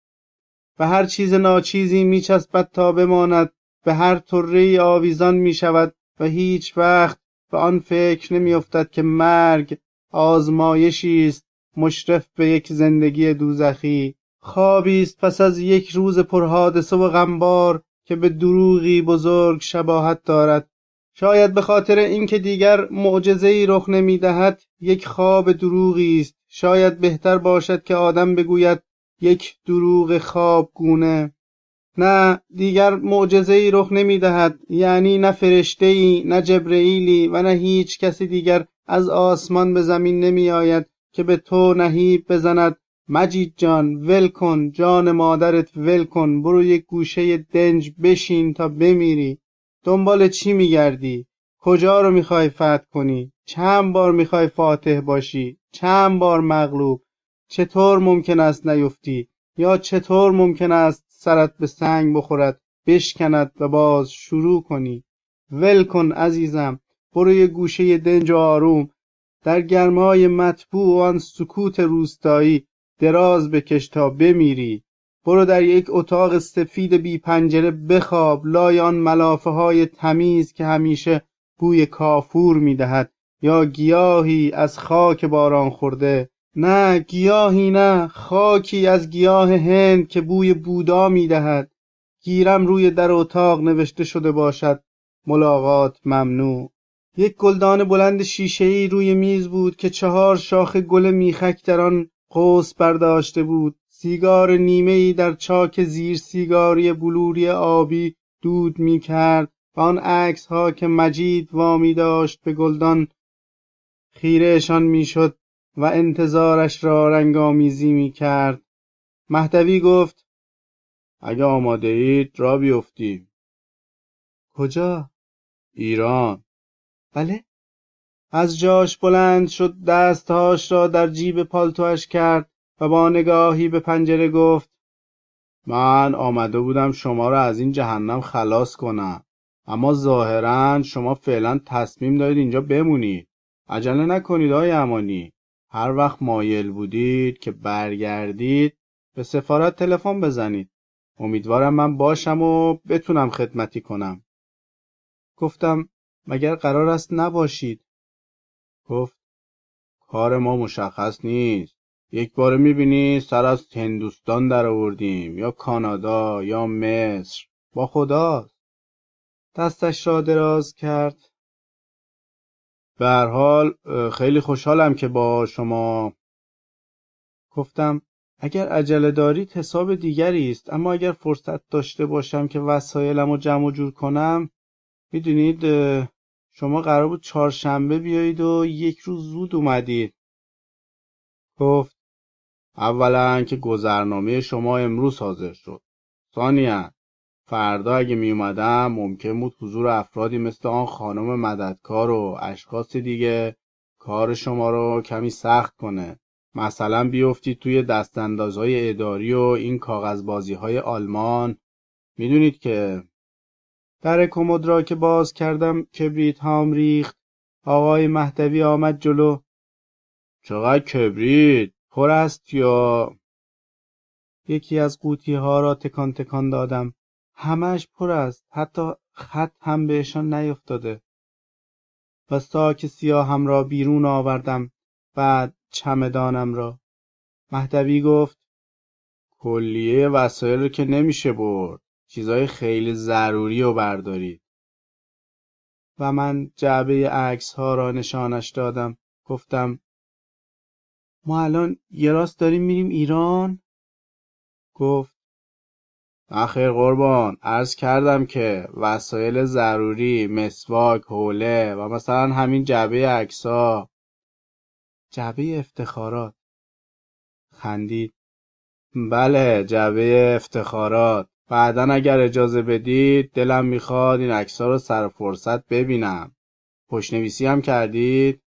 به هر چیز ناچیزی میچسبد تا بماند، به هر طره‌ای آویزان میشود و هیچ وقت به آن فکر نمیافتد که مرگ آزمایشی است مشرف به یک زندگی دوزخی. خوابی است پس از یک روز پرحادثه و غمبار که به دروغی بزرگ شباهت دارد. شاید به خاطر اینکه دیگر معجزه‌ای رخ نمیدهد یک خواب دروغی است. شاید بهتر باشد که آدم بگوید یک دروغ خوابگونه. نه، دیگر معجزه‌ای رخ نمیدهد، یعنی نه فرشته‌ای، نه جبرئیلی و نه هیچ کسی دیگر از آسمان به زمین نمی آید که به تو نهیب بزند: مجید جان ول کن، جان مادرت ول کن، برو یک گوشه دنج بشین تا بمیری. دنبال چی میگردی؟ کجا رو میخوای فتح کنی؟ چند بار میخوای فاتح باشی؟ چند بار مغلوب؟ چطور ممکن است نیفتی؟ یا چطور ممکن است سرت به سنگ بخورد، بشکند و باز شروع کنی؟ ول کن عزیزم، برو یه گوشه دنج و آروم در گرمای مطبوع و آن سکوت روستایی دراز بکش تا بمیری. برو در یک اتاق سفید بی پنجره بخواب لای آن ملافه های تمیز که همیشه بوی کافور میدهد، یا گیاهی از خاک باران خورده. نه، گیاهی نه، خاکی از گیاه هند که بوی بودا میدهد. گیرم روی در اتاق نوشته شده باشد: ملاقات ممنوع. یک گلدان بلند شیشه‌ای روی میز بود که 4 شاخ گل میخک در آن قوس برداشته بود. سیگار نیمه‌ای در چاک زیر سیگاری بلوری آبی دود میکرد و آن عکس ها که مجید وامی داشت به گلدان خیرهشان میشد و انتظارش را رنگامیزی میکرد. مهدوی گفت اگه آماده اید را بیفتیم. کجا؟ ایران. بله. از جاش بلند شد، دستهاش را در جیب پالتوش کرد و با نگاهی به پنجره گفت من آمده بودم شما را از این جهنم خلاص کنم، اما ظاهراً شما فعلا تصمیم دارید اینجا بمونید. عجله نکنید آقای امانی. هر وقت مایل بودید که برگردید به سفارت تلفن بزنید. امیدوارم من باشم و بتونم خدمتی کنم. گفتم مگر قرار است نباشید؟ گفت کار ما مشخص نیست. یک بار میبینی سر از هندوستان در آوردیم یا کانادا یا مصر. با خداست. دستش را دراز کرد. به هر حال خیلی خوشحالم که با شما. گفتم اگر عجله دارید حساب دیگری است، اما اگر فرصت داشته باشم که وسایلمو جمع و جور کنم، میدونید شما قرار بود چهارشنبه بیایید و یک روز زود اومدید. گفت اولا که گذرنامه شما امروز حاضر شد. ثانیاً فردا اگه می اومدم ممکن بود حضور افرادی مثل آن خانم مددکار و اشخاص دیگه کار شما رو کمی سخت کنه. مثلا بیفتید توی دستاندازهای اداری و این کاغذبازی‌های آلمان. میدونید که در کمد را که باز کردم کبریت هام ریخت. آقای مهدوی آمد جلو. چقدر کبریت؟ پر است یا؟ یکی از قوطی ها را تکان تکان دادم. همش پر است، حتی خط هم بهشان نیفتاده. و ساک سیاهم را بیرون آوردم، بعد چمدانم را. مهدوی گفت کلیه وسایل رو که نمیشه برد، چیزای خیلی ضروری رو بردارید. و من جعبه عکس ها را نشانش دادم. گفتم ما الان یه راست داریم میریم ایران؟ گفت نخیر قربان، عرض کردم که وسایل ضروری، مسواک، حوله و مثلا همین جعبه عکس‌ها. جعبه افتخارات. خندید. بله جعبه افتخارات. بعداً اگر اجازه بدید دلم میخواد این عکس‌ها رو سر فرصت ببینم. پشت‌نویسی هم کردید؟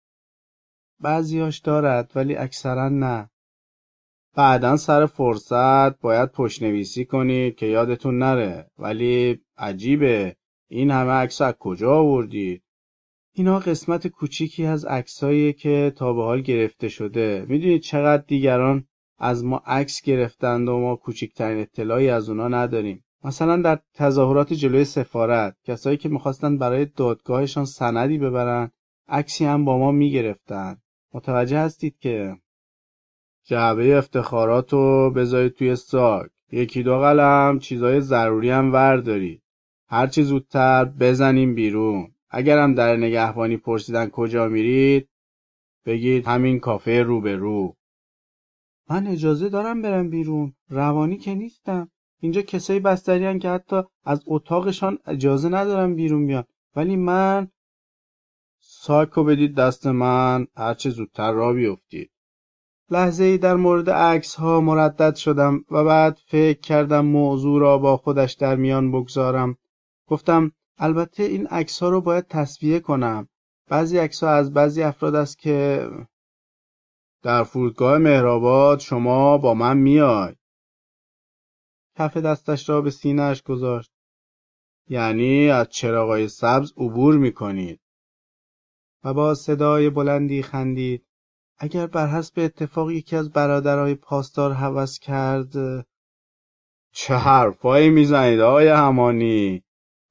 بعضیاش دارد ولی اکثرا نه. بعداً سر فرصت باید پشت‌نویسی کنید که یادتون نره. ولی عجیبه این همه عکس از کجا آوردید؟ اینا قسمت کوچیکی از عکسایی که تا به حال گرفته شده. میدونید چقدر دیگران از ما عکس گرفتند و ما کوچکترین اطلاعی از اونا نداریم. مثلا در تظاهرات جلوی سفارت کسایی که میخواستن برای دادگاهشان سندی ببرن عکسی هم با ما میگرفتن. متوجه هستید که جعبه افتخاراتو بذارید توی ساک. یکی دو قلم چیزای ضروری هم وردارید. هرچی زودتر بزنیم بیرون. اگرم در نگهبانی پرسیدن کجا میرید بگید همین کافه رو به رو. من اجازه دارم برم بیرون. روانی که نیستم. اینجا کسایی بستری هن که حتی از اتاقشان اجازه ندارم بیرون بیان. ولی من ساکو بدید دست من، هرچی زودتر را بیفتید. لحظه‌ای در مورد عکس‌ها مردد شدم و بعد فکر کردم موضوع را با خودش در میان بگذارم. گفتم البته این عکس‌ها رو باید تصفیه کنم. بعضی عکس‌ها از بعضی افراد است که در فرودگاه مهرآباد شما با من میای. کف دستش را به سینه‌اش گذاشت. یعنی از چراغای سبز عبور میکنید. و با صدای بلندی خندید. اگر بر حسب اتفاق یکی از برادرای پاسدار هوس کرد. چه حرفایی میزنید آقای همانی؟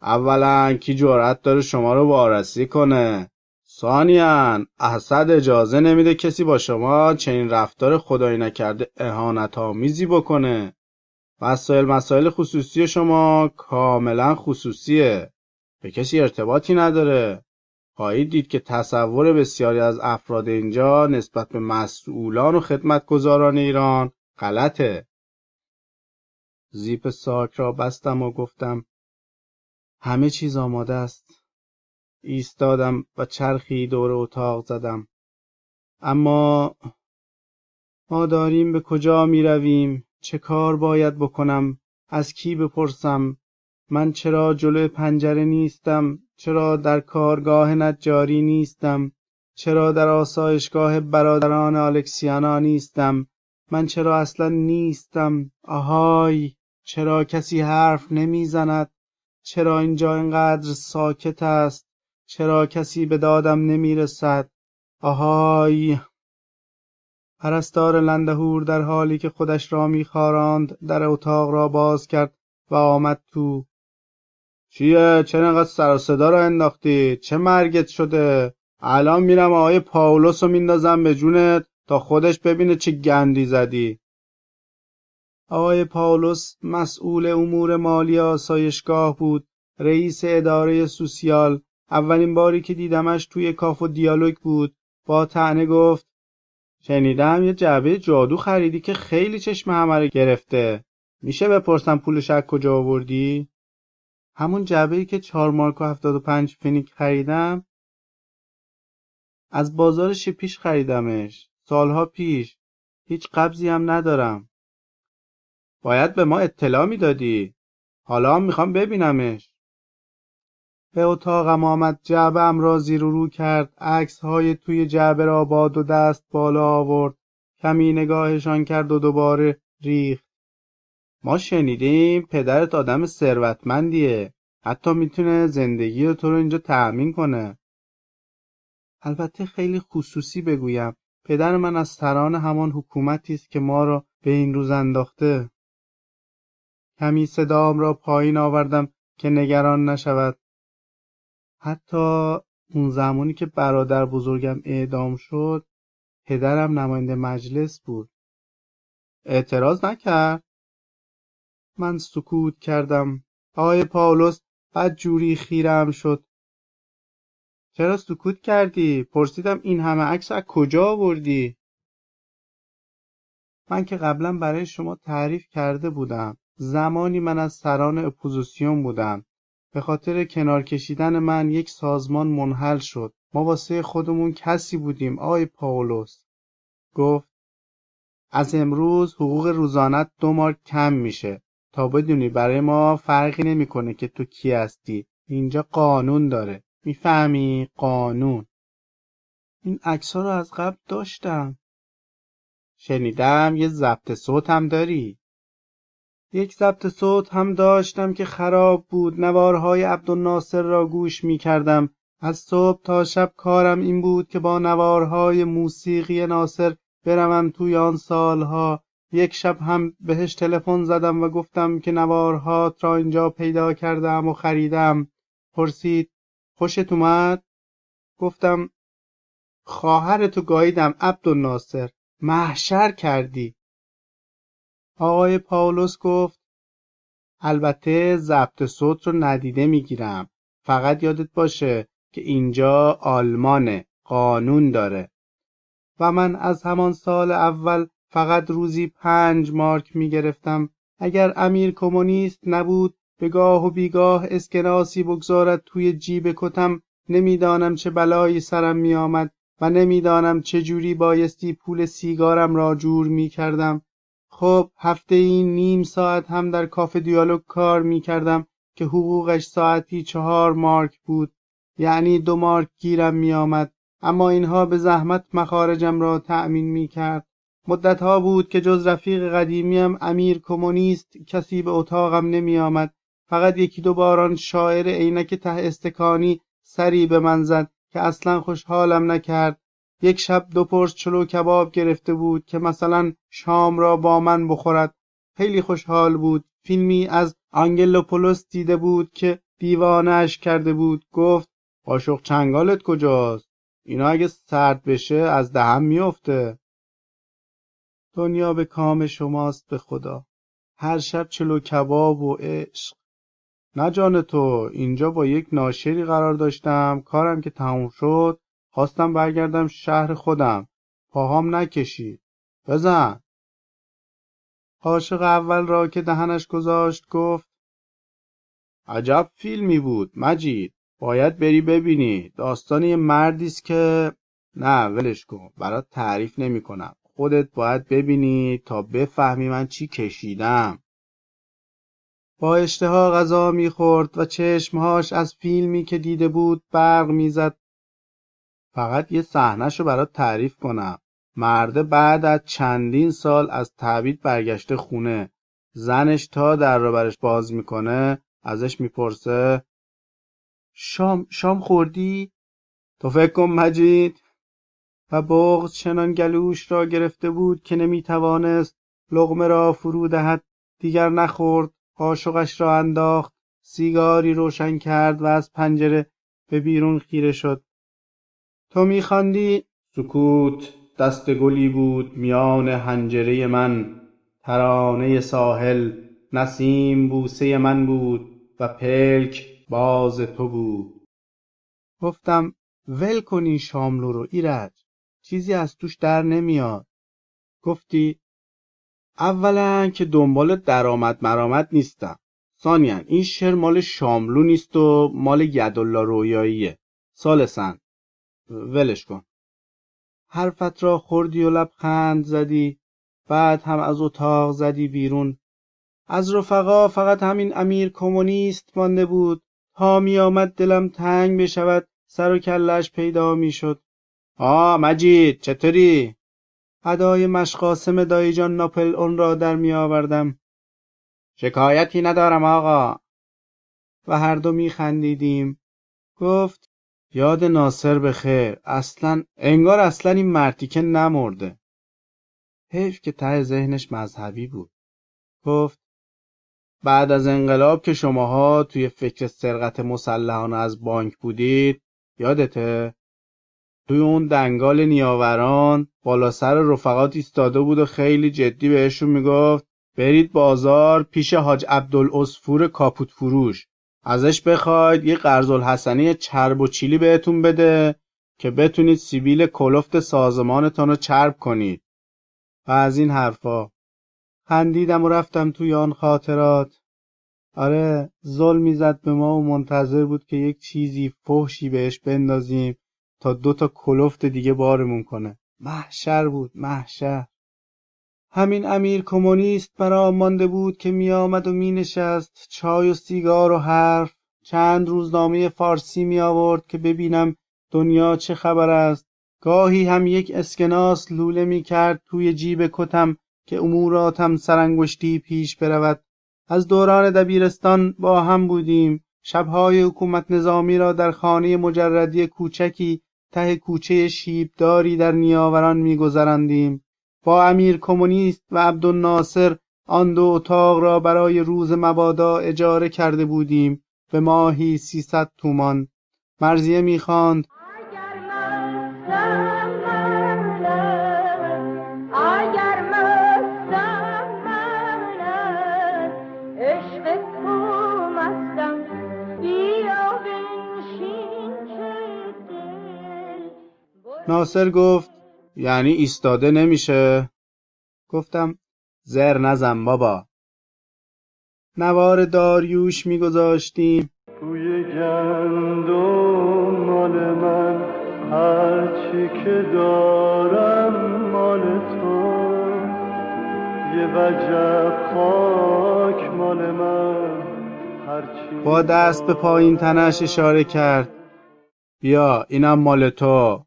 اولا کی جرأت داره شما رو وارسی کنه؟ ثانیاً اسد اجازه نمیده کسی با شما چنین رفتار خدایی نکرده اهانت‌آمیزی بکنه. مسائل خصوصی شما کاملا خصوصیه، به کسی ارتباطی نداره. خواهید دید که تصور بسیاری از افراد اینجا نسبت به مسئولان و خدمتگزاران ایران غلطه. زیپ ساک را بستم و گفتم همه چیز آماده است. ایستادم و چرخی دور اتاق زدم. اما ما داریم به کجا می رویم؟ چه کار باید بکنم؟ از کی بپرسم؟ من چرا جلوی پنجره نیستم؟ چرا در کارگاه نجاری نیستم؟ چرا در آسایشگاه برادران الکسیانا نیستم؟ من چرا اصلا نیستم؟ آهای! چرا کسی حرف نمیزند؟ چرا اینجا اینقدر ساکت است؟ چرا کسی به دادم نمیرسد؟ آهای! پرستار لندهور در حالی که خودش را میخاراند در اتاق را باز کرد و آمد تو. چیه؟ چرا اینقدر سر و صدا را انداختی؟ چه مرگت شده؟ الان میرم آقای پاولوس رو میندازم به جونت تا خودش ببینه چه گندی زدی. آقای پاولوس مسئول امور مالی آسایشگاه بود، رئیس اداره سوسیال. اولین باری که دیدمش توی کافه دیالوگ بود. با طعنه گفت: شنیدم یه جعبه جادو خریدی که خیلی چشم همه رو گرفته. میشه بپرسم پولش از کجا آوردی؟ همون جعبه‌ای که 4 مارک و 75 فنیک خریدم. از بازار شیپیش خریدمش. سالها پیش. هیچ قبضی هم ندارم. باید به ما اطلاع میدادی. حالا هم میخوام ببینمش. به اتاقم آمد، جعبه‌ام را زیر و رو کرد، عکس‌های توی جعبه را با 2 دست بالا آورد، کمی نگاهشان کرد و دوباره ریخت. ما شنیدیم پدرت آدم ثروتمندیه، حتی میتونه زندگی تو رو اینجا تأمین کنه. البته خیلی خصوصی بگویم، پدر من از سران همان حکومتی است که ما را به این روز انداخته. کمی صدام را پایین آوردم که نگران نشود. حتی اون زمانی که برادر بزرگم اعدام شد، پدرم نماینده مجلس بود. اعتراض نکرد؟ من سکوت کردم. آقای پاولوس بدجوری خیره‌ام شد. چرا سکوت کردی؟ پرسیدم این همه عکس از کجا آوردی؟ من که قبلا برای شما تعریف کرده بودم. زمانی من از سران اپوزیسیون بودم. به خاطر کنار کشیدن من یک سازمان منحل شد. ما واسه خودمون کسی بودیم. آقای پاولوس گفت: از امروز حقوق روزانت 2 مارک کم میشه. تا بدونی برای ما فرقی نمیکنه که تو کی هستی. اینجا قانون داره. میفهمی؟ قانون. این عکس‌ها رو از قبل داشتم. شنیدم یه ضبط صوت هم داری. یک ضبط صوت هم داشتم که خراب بود. نوارهای عبدالناصر را گوش می‌کردم. از صبح تا شب کارم این بود که با نوارهای موسیقی ناصر بروم توی آن سالها. یک شب هم بهش تلفن زدم و گفتم که نوارهات را اینجا پیدا کردم و خریدم. پرسید: خوشت اومد؟ گفتم: خواهرتو گاییدم عبدالناصر، محشر کردی. آقای پاولوس گفت: البته ضبط صوت رو ندیده میگیرم. فقط یادت باشه که اینجا آلمانه، قانون داره. و من از همان سال اول فقط روزی 5 مارک میگرفتم. اگر امیر کمونیست نبود به گاه و بیگاه اسکناسی بگذارد توی جیب کتم، نمیدانم چه بلایی سرم میآمد و نمیدانم چه جوری بایستی پول سیگارم را جور میکردم. خب هفته این نیم ساعت هم در کافه دیالوگ کار میکردم که حقوقش ساعتی 4 مارک بود، یعنی 2 مارک گیرم میآمد. اما اینها به زحمت مخارجم را تأمین میکرد. مدتها بود که جز رفیق قدیمیم امیر کمونیست کسی به اتاقم نمیآمد. فقط 1-2 بار آن شاعر عینک ته استکانی سری به من زد که اصلا خوشحالم نکرد. یک شب 2 پرس چلو کباب گرفته بود که مثلا شام را با من بخورد. خیلی خوشحال بود. فیلمی از آنگلوپولوس دیده بود که دیوانه‌اش کرده بود. گفت: قاشق چنگالت کجاست؟ اینا اگه سرد بشه از دهن میفته. دنیا به کام شماست به خدا. هر شب 40 کباب و عشق. نه جان تو، اینجا با یک ناشری قرار داشتم. کارم که تموم شد خواستم برگردم شهر خودم. پاهام نکشید. بزن. عاشق اول را که دهنش گذاشت گفت: عجب فیلمی بود مجید، باید بری ببینی. داستان یه مردی است که نه ولش کن، برات تعریف نمی‌کنم. خودت باید ببینی تا بفهمی من چی کشیدم. با اشتها غذا می‌خورد و چشمهاش از فیلمی که دیده بود برق می‌زد. فقط یه صحنه‌شو برات تعریف کنم. مرده بعد از چندین سال از تبعید برگشته خونه. زنش تا در رو برش باز میکنه ازش میپرسه شام خوردی؟ تو فکر کن مجید. و بغض چنان گلوش را گرفته بود که نمیتوانست لقمه را فرو دهد. دیگر نخورد. قاشقش را انداخت، سیگاری روشن کرد و از پنجره به بیرون خیره شد. تو میخواندی؟ سکوت. دست گلی بود میان حنجره من، ترانه ساحل. نسیم بوسه من بود و پلک باز تو بود. گفتم ول کنی شاملو رو ایرج، چیزی از توش در نمیاد. گفتی اولا که دنبال درآمد مرامت نیستم، ثانیا این شعر مال شاملو نیست و مال یدالله رویاییه. ثالثاً ولش کن. حرفت را خوردی و لبخند زدی، بعد هم از اتاق زدی بیرون. از رفقا فقط همین امیر کمونیست مانده بود. تا می آمد دلم تنگ بشود سر و کلش پیدا می شد. مجید چطوری؟ ادای مشقاسم دایی جان ناپل اون را در می آوردم. شکایتی ندارم آقا. و هر دو می خندیدیم. گفت یاد ناصر بخیر، انگار اصلا این مرتیکه نمرده. حیف که ته ذهنش مذهبی بود. گفت بعد از انقلاب که شماها توی فکر سرقت مسلحانه از بانک بودید، یادته؟ توی اون دنگال نیاوران بالا سر رفقات ایستاده بود و خیلی جدی بهشون میگفت برید بازار پیش حاج عبدالعصفور کاپوت فروش، ازش بخواید یه قرض الحسنه چرب و چیلی بهتون بده که بتونید سیبیل کلفت سازمانتون رو چرب کنید و از این حرفا. خندیدم و رفتم توی آن خاطرات. آره ظلمی زد به ما و منتظر بود که یک چیزی فحشی بهش بندازیم تا 2 تا کلفت دیگه بارمون کنه. محشر بود، محشر. همین امیر کمونیست برام مانده بود که می آمد و می نشست، چای و سیگار و حرف. چند روزنامه فارسی می آورد که ببینم دنیا چه خبر است. گاهی هم یک اسکناس لوله می کرد توی جیب کتم که اموراتم سرانگشتی پیش برود. از دوران دبیرستان با هم بودیم. شبهای حکومت نظامی را در خانه مجردی کوچکی ته کوچه شیبداری در نیاوران می‌گذراندیم. با امیر کمونیست و عبدالناصر آن 2 اتاق را برای روز مبادا اجاره کرده بودیم به ماهی 300 تومان. مرضیه می‌خواند ناصر گفت یعنی ایستاده نمیشه؟ گفتم زر نزن بابا. نوار داریوش میگذاشتیم. توی گندم مال من، هرچی که دارم مال تو، یه وجب خاک مال من، هرچی با دست به پایین تنش اشاره کرد. بیا اینم مال تو.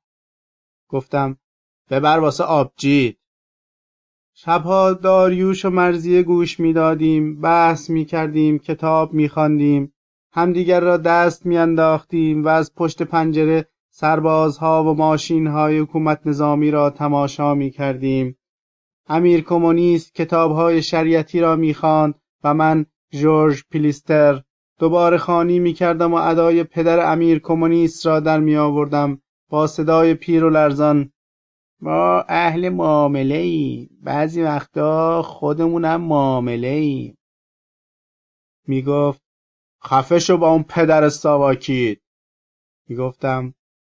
گفتم ببر واسه آبجید. شبها داریوش و مرضیه گوش میدادیم، بحث میکردیم، کتاب میخواندیم، همدیگر را دست میانداختیم و از پشت پنجره سربازها و ماشینهای حکومت نظامی را تماشا میکردیم. امیر کمونیست کتابهای شریعتی را میخواند و من جورج پلیستر. دوباره خوانی میکردم و ادای پدر امیر کمونیست را در میآوردم با صدای پیر و لرزان. ما اهل معامله ای، بعضی وقتا خودمونم معامله ای. میگفت خفه شو با اون پدر ساواکیت. میگفتم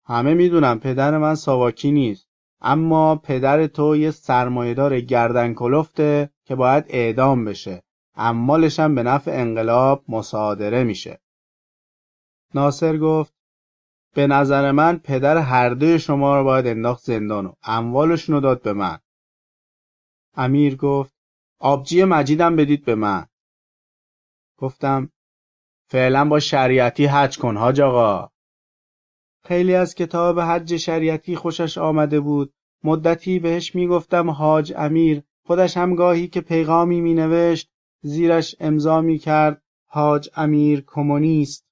همه میدونم پدر من ساواکی نیست، اما پدر تو یه سرمایه‌دار گردن کلفته که باید اعدام بشه. اموالش هم به نفع انقلاب مصادره میشه. ناصر گفت به نظر من پدر هر دوی شما رو باید انداخت زندان و اموالشون رو داد به من. امیر گفت آبجی مجیدم بدید به من. گفتم فعلا با شریعتی حج کن حاج آقا. خیلی از کتاب حج شریعتی خوشش آمده بود. مدتی بهش میگفتم حاج امیر، خودش هم گاهی که پیغامی مینوشت زیرش امضا میکرد حاج امیر کمونیست.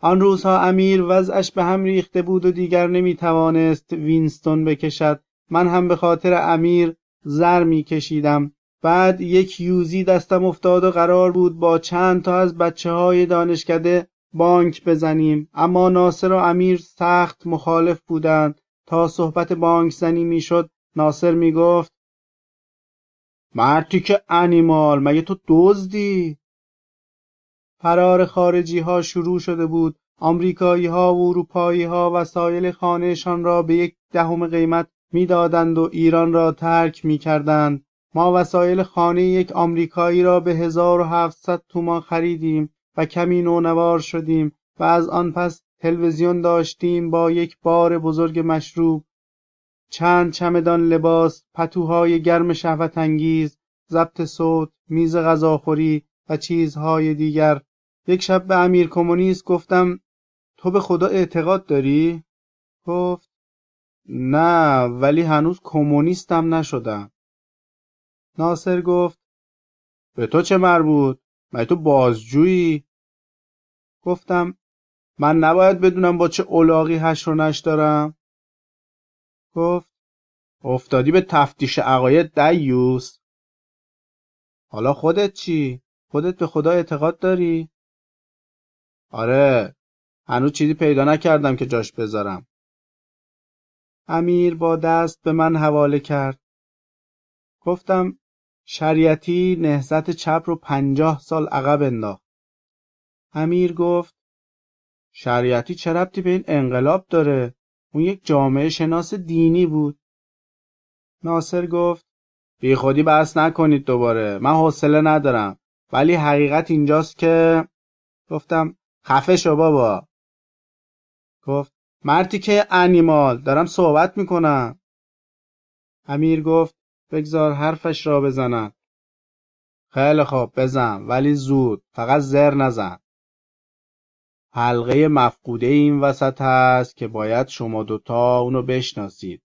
آن روزها امیر وضعش به هم ریخته بود و دیگر نمیتوانست وینستون بکشد. من هم به خاطر امیر زر میکشیدم. بعد یک یوزی دستم افتاد و قرار بود با چند تا از بچه‌های دانشکده بانک بزنیم، اما ناصر و امیر سخت مخالف بودند. تا صحبت بانک زنی میشد ناصر میگفت مرتی که انیمال، مگه تو دزدی؟ فرار خارجی ها شروع شده بود. آمریکایی ها و اروپایی ها وسایل خانهشان را به 1/10 قیمت میدادند و ایران را ترک میکردند. ما وسایل خانه یک آمریکایی را به 1700 تومان خریدیم و کمی نونوار شدیم و از آن پس تلویزیون داشتیم با یک بار بزرگ مشروب، چند چمدان لباس، پتوهای گرم شهوت انگیز، ضبط صوت، میز غذاخوری و چیزهای دیگر. یک شب به امیر کمونیست گفتم تو به خدا اعتقاد داری؟ گفت نه، ولی هنوز کمونیستم نشدم. ناصر گفت به تو چه مربوط؟ مگه تو بازجویی؟ گفتم من نباید بدونم با چه الاغی حشر و نشر دارم؟ گفت افتادی به تفتیش عقاید دیوس. حالا خودت چی؟ خودت به خدا اعتقاد داری؟ آره، هنوز چیزی پیدا نکردم که جاش بذارم. امیر با دست به من حواله کرد. گفتم شریعتی نهضت چپ رو 50 سال عقب انداخت. امیر گفت شریعتی چه ربطی به این انقلاب داره؟ اون یک جامعه شناس دینی بود. ناصر گفت بی خودی بحث نکنید دوباره، من حوصله ندارم. ولی حقیقت اینجاست که گفتم خفه شو بابا. گفت مرتی که انیمال، دارم صحبت میکنم. امیر گفت بگذار حرفش را بزنم. خیلی خوب بزن، ولی زود، فقط زر نزن. حلقه مفقوده این وسط هست که باید شما دوتا اونو بشناسید.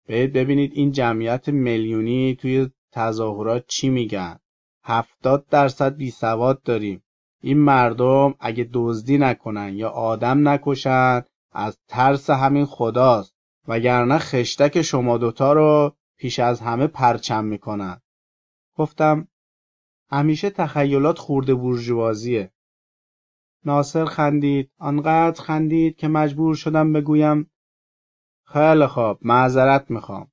برید ببینید این جمعیت میلیونی توی تظاهرات چی میگن. 70% بیسواد داریم. این مردم اگه دزدی نکنن یا آدم نکشن از ترس همین خداست، وگرنه خشتک شما دوتا رو پیش از همه پرچم میکنن. گفتم همیشه تخیلات خورده بورژوازیه. ناصر خندید، آنقدر خندید که مجبور شدم بگویم خیلی خوب، معذرت میخوام.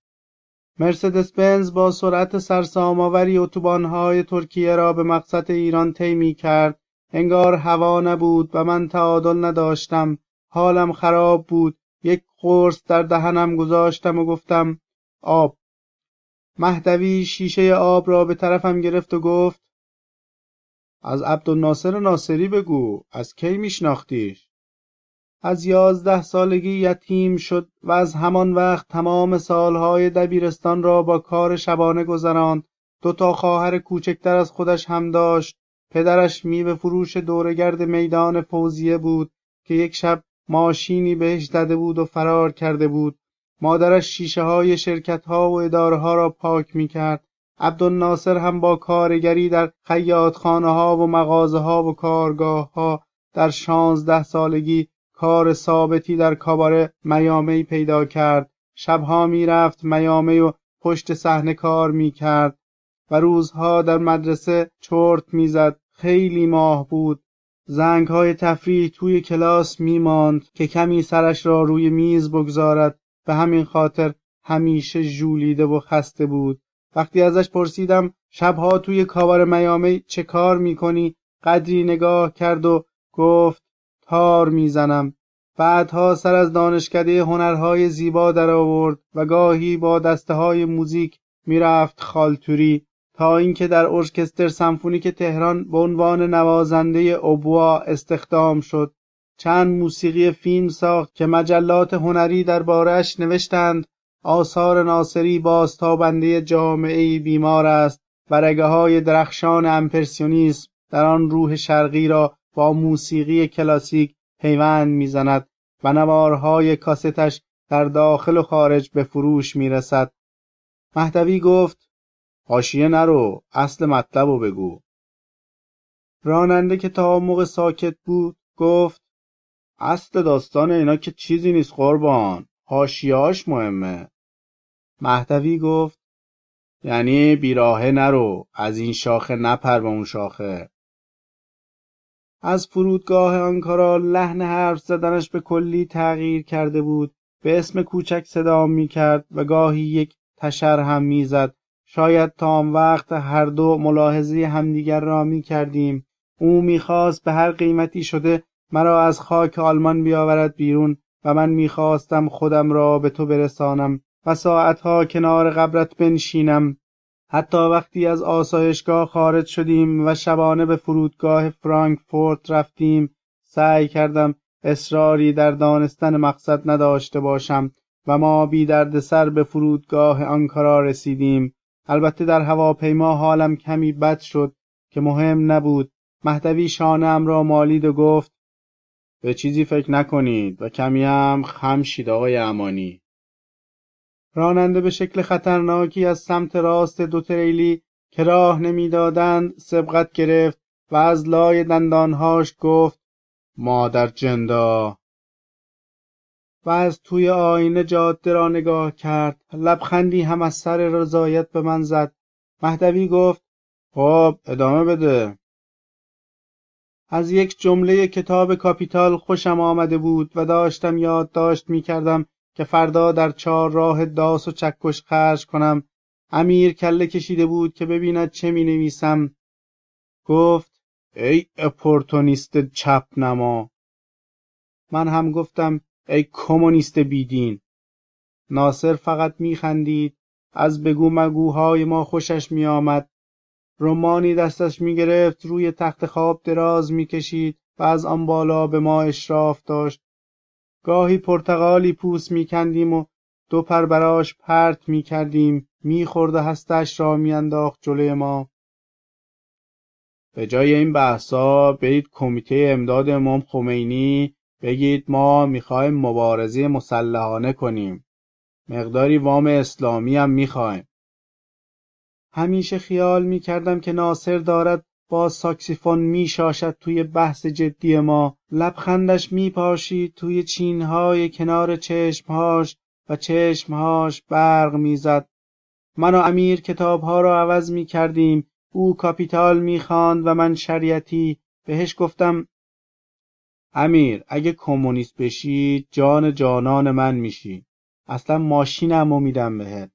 مرسدس بنز با سرعت سرسام‌آوری اتوبان‌های ترکیه را به مقصد ایران طی می‌کرد. انگار هوا نبود و من تعادل نداشتم. حالم خراب بود. یک قرص در دهنم گذاشتم و گفتم آب. مهدوی شیشه آب را به طرفم گرفت و گفت از عبدالناصر ناصری بگو، از کی میشناختیش؟ از 11 سالگی یتیم شد و از همان وقت تمام سالهای دبیرستان را با کار شبانه گذراند. 2 خواهر کوچکتر از خودش هم داشت. پدرش میوه فروش دورهگرد میدان فوزیه بود که یک شب ماشینی بهش زده بود و فرار کرده بود. مادرش شیشه های شرکت ها و اداره ها را پاک میکرد. عبدالناصر هم با کارگری در خیاطخانه ها و مغازه ها و کارگاه ها در 16 سالگی کار ثابتی در کاباره میامی پیدا کرد. شبها میرفت میامی و پشت صحنه کار میکرد و روزها در مدرسه چرت میزد. خیلی ماه بود. زنگهای تفریح توی کلاس میماند که کمی سرش را روی میز بگذارد. به همین خاطر همیشه ژولیده و خسته بود. وقتی ازش پرسیدم شبها توی کاباره میامی چه کار میکنی، قدری نگاه کرد و گفت تار میزنم. بعدها سر از دانشکده هنرهای زیبا در آورد و گاهی با دسته های موزیک میرفت خالتوری. تا اینکه در ارکستر سمفونیک تهران به عنوان نوازنده اوبوا استخدام شد. چند موسیقی فیلم ساخت که مجلات هنری درباره‌اش نوشتند آثار ناصری بازتابنده جامعه‌ای بیمار است و رگه‌های درخشان امپرسیونیسم در آن روح شرقی را با موسیقی کلاسیک پیوند می‌زند و نوارهای کاستش در داخل و خارج به فروش می‌رسد. مهدوی گفت حاشیه نرو، اصل مطلبو بگو. راننده که تا موقع ساکت بود گفت اصل داستان اینا که چیزی نیست قربان، حاشیه‌اش مهمه. مهدوی گفت یعنی بیراهه نرو، از این شاخه نپر به اون شاخه. از فرودگاه آنکارا لحن حرف زدنش به کلی تغییر کرده بود. به اسم کوچک صدام می‌کرد و گاهی یک تشر هم می‌زد. شاید تا آن وقت هر دو ملاحظه همدیگر را می‌کردیم. او می‌خواست به هر قیمتی شده مرا از خاک آلمان بیاورد بیرون و من می‌خواستم خودم را به تو برسانم و ساعتها کنار قبرت بنشینم. حتی وقتی از آسایشگاه خارج شدیم و شبانه به فرودگاه فرانکفورت رفتیم، سعی کردم اصراری در دانستن مقصد نداشته باشم و ما بی دردسر به فرودگاه آنکارا رسیدیم. البته در هواپیما حالم کمی بد شد که مهم نبود. مهدوی شانه‌ام را مالید و گفت به چیزی فکر نکنید و کمی هم خم شید آقای امانی. راننده به شکل خطرناکی از سمت راست دو تریلی که راه نمیدادند سبقت گرفت و از لای دندانهاش گفت مادر جندا و از توی آینه جاده را نگاه کرد. لبخندی هم از سر رضایت به من زد. مهدوی گفت خب ادامه بده. از یک جمله کتاب کاپیتال خوشم آمده بود و داشتم یادداشت می‌کردم که فردا در چهارراه داس و چکش خرج کنم. امیر کله کشیده بود که ببیند چه می‌نویسم. گفت ای اپورتونیست چپ نما. من هم گفتم ای کمونیست بیدین. ناصر فقط می‌خندید. از بگو مگوهای ما خوشش می‌آمد. رمانی دستش می‌گرفت، روی تخت خواب دراز می‌کشید و از آن بالا به ما اشراف داشت. گاهی پرتقالی پوست می‌کندیم و دو پر براش پرت می‌کردیم. می‌خورد و هستش را می‌انداخت جلوی ما. به جای این بحثا برید کمیته امداد امام خمینی بگید ما می‌خوایم مبارزه مسلحانه کنیم. مقداری وام اسلامی هم می‌خوایم. همیشه خیال می‌کردم که ناصر دارد با ساکسیفون می‌شاشد توی بحث جدی ما. لبخندش می‌پاشید توی چین‌های کنار چشمهاش و چشمهاش برق می‌زد. من و امیر کتاب‌ها را عوض می‌کردیم. او کاپیتال می‌خواند و من شریعتی. بهش گفتم امیر اگه کمونیست بشی جان جانان من میشی. اصلا ماشینمو میدم بهت.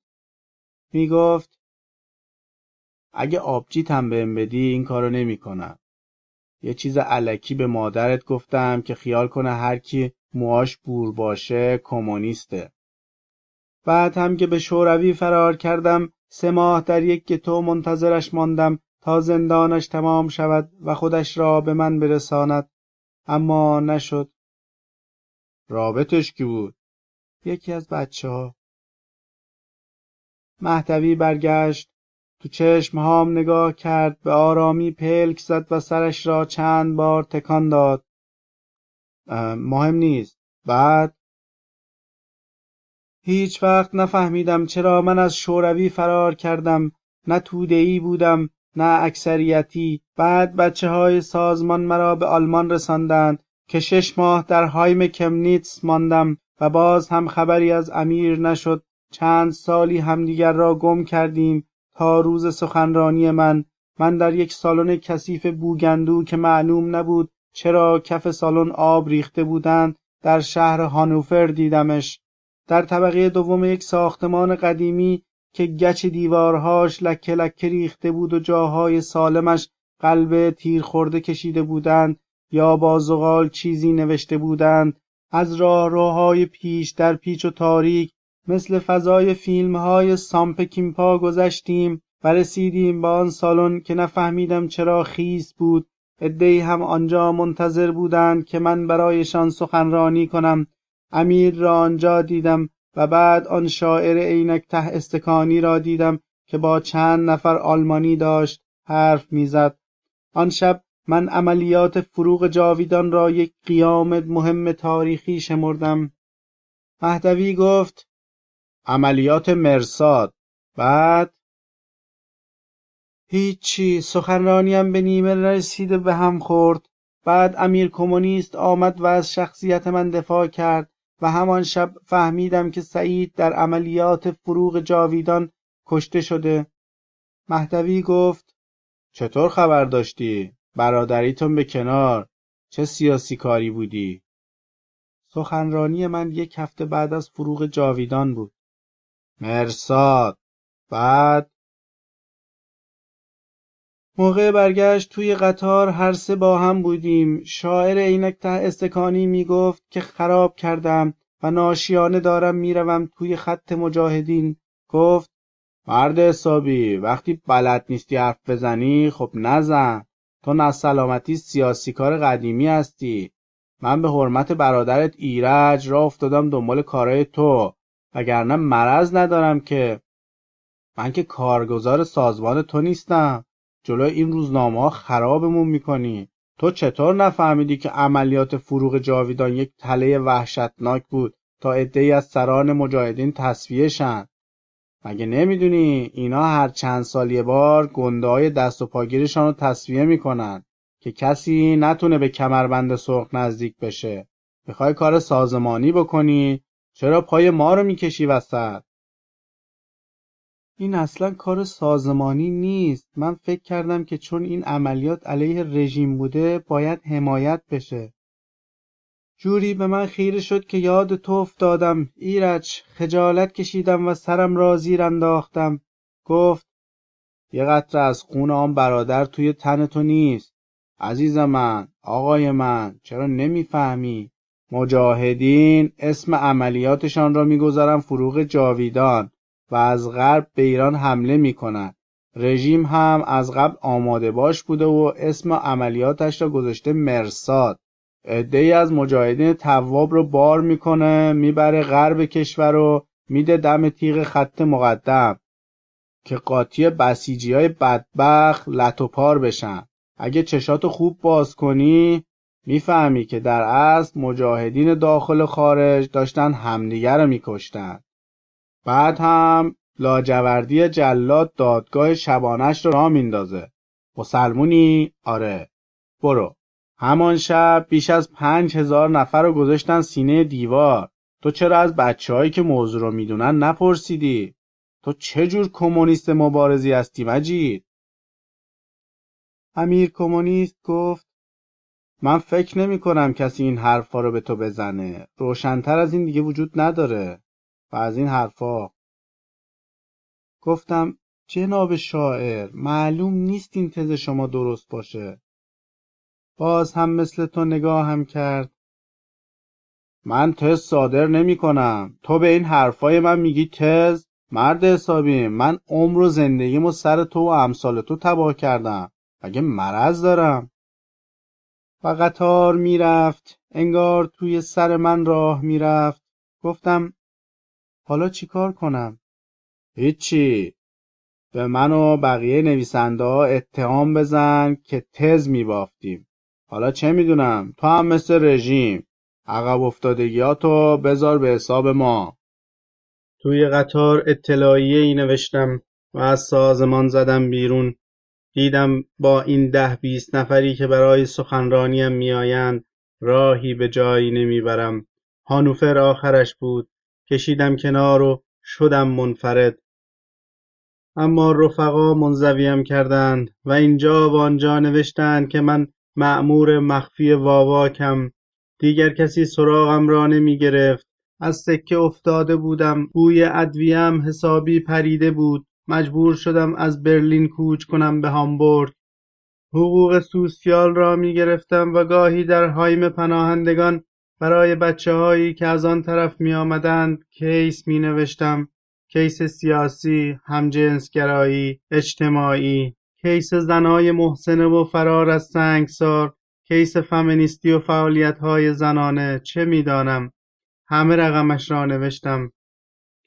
میگفت اگه آبجیتم بهم بدی این کارو نمی‌کنم. یه چیز الکی به مادرت گفتم که خیال کنه هر کی موهاش بور باشه کمونیسته. بعد هم که به شوروی فرار کردم 3 ماه در یک گتو منتظرش ماندم تا زندانش تمام شود و خودش را به من برساند. اما نشد. رابطش کی بود؟ یکی از بچه‌ها. مهدوی برگشت. تو چشمهام نگاه کرد، به آرامی پلک زد و سرش را چند بار تکان داد. مهم نیست. بعد هیچ وقت نفهمیدم چرا من از شوروی فرار کردم. نه توده‌ای بودم نه اکثریتی. بعد بچه‌های سازمان مرا به آلمان رساندند که 6 ماه در هایم کمنیتس ماندم و باز هم خبری از امیر نشد. چند سالی همدیگر را گم کردیم تا روز سخنرانی من در یک سالن کثیف بوگندو که معلوم نبود چرا کف سالن آب ریخته بودند در شهر هانوفر دیدمش. در طبقه دوم یک ساختمان قدیمی که گچ دیوارهاش لکه لکه ریخته بود و جاهای سالمش قلب تیر خورده کشیده بودند یا با زغال چیزی نوشته بودند. از راهروهای پیچ در پیچ و تاریک مثل فضای فیلم‌های سامپکینپا گذشتیم و رسیدیم به آن سالن که نفهمیدم چرا خیس بود. عده‌ای هم آنجا منتظر بودند که من برایشان سخنرانی کنم. امیر را آنجا دیدم و بعد آن شاعر عینک ته استکانی را دیدم که با چند نفر آلمانی داشت حرف میزد. آن شب من عملیات فروغ جاویدان را یک قیام مهم تاریخی شمردم. مهدوی گفت عملیات مرصاد. بعد هیچی، سخنرانیم به نیمه رسیده به هم خورد. بعد امیر کمونیست آمد و از شخصیت من دفاع کرد و همان شب فهمیدم که سعید در عملیات فروغ جاویدان کشته شده. مهدوی گفت چطور خبر داشتی؟ برادریتون به کنار، چه سیاسی کاری بودی؟ سخنرانی من 1 هفته بعد از فروغ جاویدان بود. مرصاد. بعد موقع برگشت توی قطار هر سه با هم بودیم. شاعر عینک ته استکانی میگفت که خراب کردم و ناشیانه دارم میروم توی خط مجاهدین. گفت مرد حسابی، وقتی بلد نیستی حرف بزنی خب نزن. تو ناسلامتی سیاسی کار قدیمی هستی. من به حرمت برادرت ایرج راه افتادم دنبال کارای تو، وگرنه مرض ندارم که. من که کارگزار سازمان تو نیستم. جلوی این روزنامه‌ها خرابمون میکنی. تو چطور نفهمیدی که عملیات فروغ جاویدان یک تله وحشتناک بود تا عده‌ای از سران مجاهدین تصفیه شن؟ مگه نمیدونی اینا هر چند سال یه بار گنده‌های دست و پاگیرشان رو تصفیه میکنن که کسی نتونه به کمربند سرخ نزدیک بشه؟ میخوای کار سازمانی بکنی؟ چرا پای ما رو میکشی وسط؟ این اصلا کار سازمانی نیست. من فکر کردم که چون این عملیات علیه رژیم بوده باید حمایت بشه. جوری به من خیره شد که یاد تو افتادم ایرج. خجالت کشیدم و سرم را زیر انداختم. گفت یه قطره از خون آن برادر توی تن تو نیست. عزیز من، آقای من، چرا نمیفهمی؟ مجاهدین اسم عملیاتشان را میگذارن فروغ جاویدان و از غرب به ایران حمله میکنن. رژیم هم از قبل آماده باش بوده و اسم عملیاتش را گذاشته مرصاد. عده‌ای از مجاهدین تواب رو بار میکنه میبره غرب کشور رو میده دم تیغ خط مقدم که قاطی بسیجیای بدبخت لت و پار بشن. اگه چشاتو خوب باز کنی میفهمی که در اصل مجاهدین داخل و خارج داشتن همدیگر رو میکشتن. بعد هم لاجوردی جلاد دادگاه شبانش رو راه میندازه. مسلمونی؟ آره. برو. همان شب بیش از 5000 نفر رو گذاشتن سینه دیوار. تو چرا از بچه‌هایی که موضوع رو میدونن نپرسیدی؟ تو چه جور کمونیست مبارزی هستی مجید؟ امیر کمونیست گفت من فکر نمی کنم کسی این حرفا رو به تو بزنه. روشن‌تر از این دیگه وجود نداره. و از این حرفا گفتم جناب شاعر، معلوم نیست این تز شما درست باشه. باز هم مثل تو نگاه هم کرد. من تز صادر نمی کنم. تو به این حرفای من میگی تز؟ مرد حسابی، من عمر و زندگیمو سر تو و امثال تو تباه کردم. مگه مرض دارم؟ و قطار میرفت. انگار توی سر من راه میرفت. گفتم حالا چی کار کنم؟ هیچی. به من و بقیه نویسنده ها اتهام بزن که تز میبافتیم. حالا چه میدونم، تو هم مثل رژیم عقب افتادگیاتو بذار به حساب ما. توی قطار اطلاعیه ای نوشتم و از سازمان زدم بیرون. دیدم با این 10-20 نفری که برای سخنرانیم میآیند راهی به جایی نمیبرم. هانوفر آخرش بود. کشیدم کنار و شدم منفرد. اما رفقا منزویم کردند و اینجا و آنجا نوشتند که من مأمور مخفی واواکم. دیگر کسی سراغم را نمی گرفت. از سکه افتاده بودم. بوی ادویه‌ام حسابی پریده بود. مجبور شدم از برلین کوچ کنم به هامبورگ. حقوق سوسیال را می گرفتم و گاهی در هایم پناهندگان برای بچه‌هایی که از آن طرف می آمدند کیس می نوشتم کیس سیاسی، همجنسگرایی، اجتماعی، کیس زنای محسنه و فرار از سنگسار، کیس فمینیستی و فعالیت‌های زنانه، چه می‌دانم. همه رقمش را نوشتم.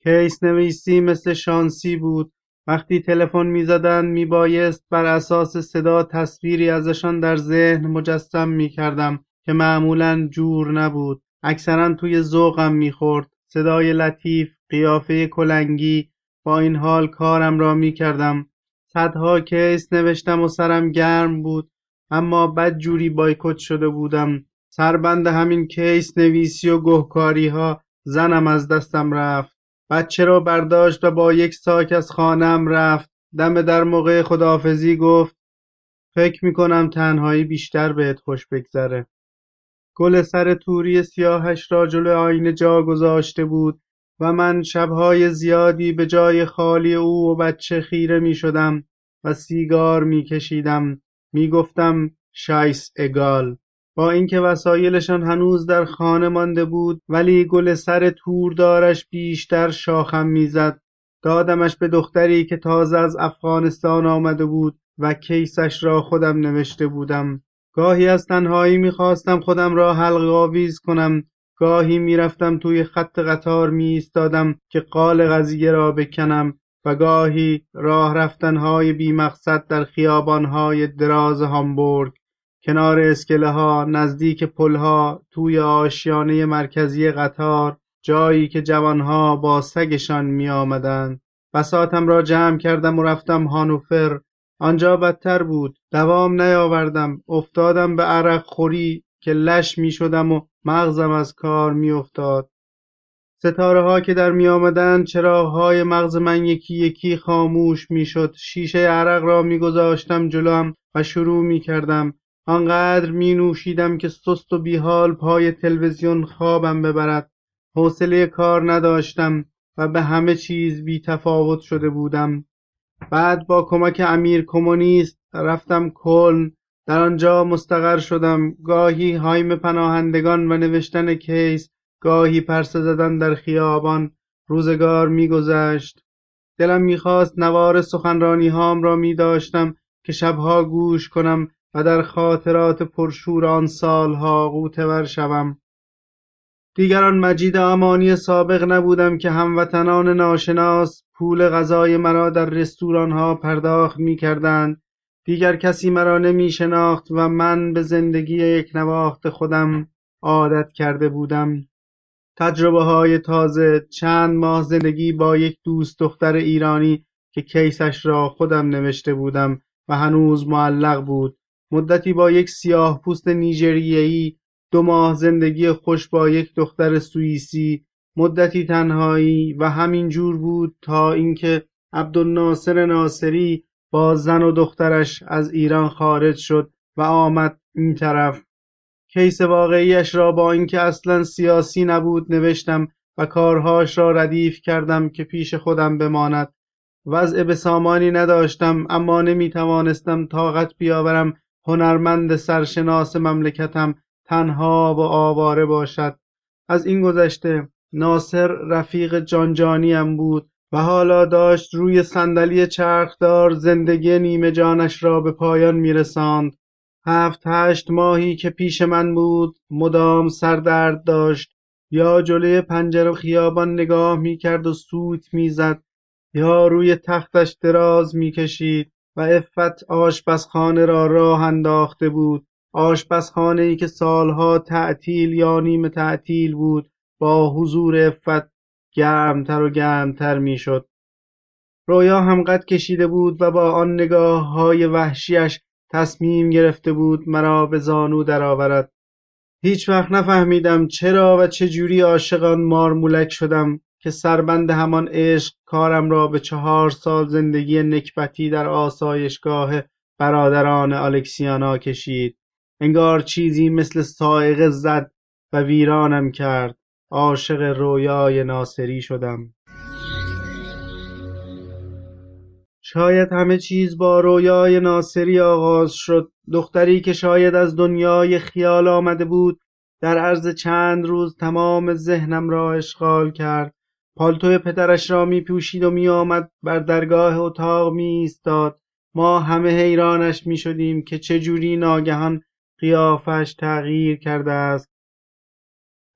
کیس نویسی مثل شانسی بود. وقتی تلفن می‌زدند میبایست بر اساس صدا تصویری ازشان در ذهن مجسم می‌کردم که معمولاً جور نبود. اکثراً توی ذوقم می‌خورد. صدای لطیف، قیافه کلنگی، با این حال کارم را می‌کردم. صدها کیس نوشتم و سرم گرم بود، اما بدجوری بایکوت شده بودم. سربند همین کیس نویسی و گهکاری‌ها زنم از دستم رفت. بچه را برداشت و با یک ساک از خانه‌ام رفت. دم در موقع خداحافظی گفت فکر می‌کنم تنهایی بیشتر بهت خوش بگذره. گل سر توری سیاهش را جلوی آینه جا گذاشته بود و من شب‌های زیادی به جای خالی او و بچه خیره می‌شدم و سیگار می‌کشیدم. می‌گفتم شایس اگال. با اینکه وسایلشان هنوز در خانه مانده بود، ولی گل سر توردارش بیشتر شاخم میزد. دادمش به دختری که تازه از افغانستان آمده بود و کیسش را خودم نوشته بودم. گاهی از تنهایی میخواستم خودم را حلق آویز کنم. گاهی میرفتم توی خط قطار میایستادم که قال قضیه را بکنم و گاهی راه رفتنهای بی مقصد در خیابانهای دراز هامبورگ، کنار اسکله ها، نزدیک پلها، توی آشیانه مرکزی قطار، جایی که جوانها با سگشان می آمدند. بساطم را جمع کردم و رفتم هانوفر. آنجا بدتر بود. دوام نیاوردم. افتادم به عرق خوری که لش می شدم و مغزم از کار می افتاد. ستاره ها که در می آمدند، چراغ های مغز من یکی یکی خاموش می شد. شیشه عرق را می گذاشتم جلوم و شروع می کردم. آنقدر می نوشیدم که سست و بیحال پای تلویزیون خوابم ببرد. حوصله کار نداشتم و به همه چیز بی تفاوت شده بودم. بعد با کمک امیر کمونیست رفتم کلن. در آنجا مستقر شدم. گاهی هایم پناهندگان و نوشتن کیس، گاهی پرسه زدن در خیابان. روزگار میگذشت. دلم میخواست نوار سخنرانی هام را میداشتم که شبها گوش کنم و در خاطرات پرشور آن سالها غوطه‌ور شوم. دیگر آن مجید امانی سابق نبودم که هموطنان ناشناس پول غذای مرا در رستوران‌ها پرداخت می‌کردند. دیگر کسی مرا نمی‌شناخت و من به زندگی یک نواخت خودم عادت کرده بودم. تجربه‌های تازه، چند ماه زندگی با یک دوست دختر ایرانی که کیسش را خودم نوشته بودم و هنوز معلق بود. مدتی با یک سیاه‌پوست نیجریه‌ای، 2 ماه زندگی خوش با یک دختر سوئیسی، مدتی تنهایی و همین جور بود تا اینکه عبدالناصر ناصری با زن و دخترش از ایران خارج شد و آمد این طرف. کیس واقعیش را با اینکه اصلا سیاسی نبود نوشتم و کارهاش را ردیف کردم که پیش خودم بماند. وضع بسامانی نداشتم، اما نمیتوانستم طاقت بیاورم هنرمند سرشناس مملکتم تنها و آواره باشد. از این گذشته ناصر رفیق جانجانیم بود و حالا داشت روی صندلی چرخدار زندگی نیمه جانش را به پایان میرساند. 7-8 ماهی که پیش من بود مدام سردرد داشت. یا جلوی پنجره خیابان نگاه میکرد و سوت میزد، یا روی تختش دراز میکشید و عفت آشپزخانه را راه انداخته بود. آشپزخانه‌ای که سالها تعطیل یا نیمه تعطیل بود با حضور عفت گرمتر و گرمتر میشد. رویا هم قد کشیده بود و با آن نگاه‌های وحشیش تصمیم گرفته بود مرا به زانو درآورد. هیچ وقت نفهمیدم چرا و چجوری عاشق آن مارمولک شدم که سربند همان عشق کارم را به 4 سال زندگی نکبتی در آسایشگاه برادران الکسیانا کشید. انگار چیزی مثل صاعقه زد و ویرانم کرد. عاشق رویای ناصری شدم. شاید همه چیز با رویای ناصری آغاز شد. دختری که شاید از دنیای خیال آمده بود در عرض چند روز تمام ذهنم را اشغال کرد. پالتوی پدرش را می پوشید و می آمد بر درگاه اتاق می ایستاد. ما همه حیرانش می شدیم که چجوری ناگهان قیافش تغییر کرده است.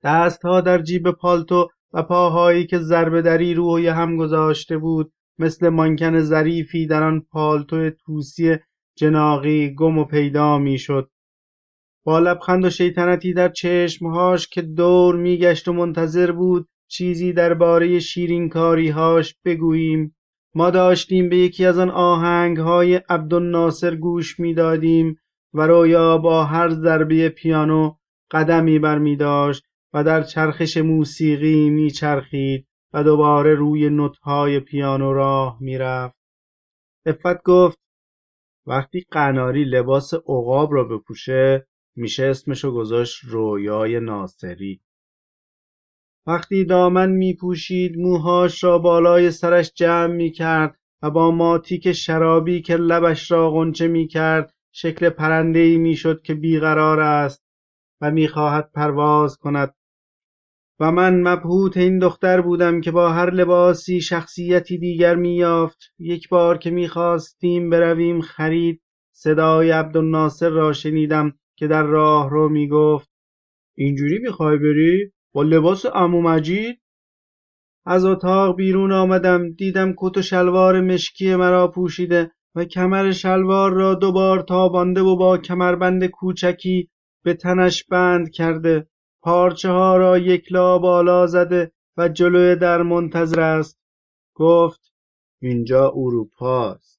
دستها در جیب پالتو و پاهایی که ضربه دری روی هم گذاشته بود مثل مانکن ظریفی در آن پالتو طوسی جناغی گم و پیدا می شد. با لبخند و شیطنتی در چشمهاش که دور میگشت و منتظر بود چیزی درباره شیرینکاریهاش بگوییم، ما داشتیم به یکی از آن آهنگهای عبدالناصر گوش میدادیم و رویا با هر ضربه پیانو قدمی برمیداشت و در چرخش موسیقی میچرخید و دوباره روی نوت‌های پیانو راه میرفت. عفت گفت وقتی قناری لباس عقاب را بپوشه میشه اسمشو گذاشت رویای ناصری. وقتی دامن میپوشید موهاش را بالای سرش جمع میکرد و با ماتیک شرابی که لبش را غنچه میکرد شکل پرنده‌ای میشد که بیقرار است و میخواهد پرواز کند. و من مبهوت این دختر بودم که با هر لباسی شخصیتی دیگر میافت. یک بار که میخواستیم برویم خرید صدای عبدالناصر را شنیدم که در راه رو میگفت اینجوری میخوای بری؟ با لباس عمو مجید؟ از اتاق بیرون آمدم، دیدم کت و شلوار مشکی مرا پوشیده و کمر شلوار را دوبار تابانده و با کمربند کوچکی به تنش بند کرده. پارچه ها را یکلا بالا زده و جلوی در منتظر است. گفت اینجا اروپاست.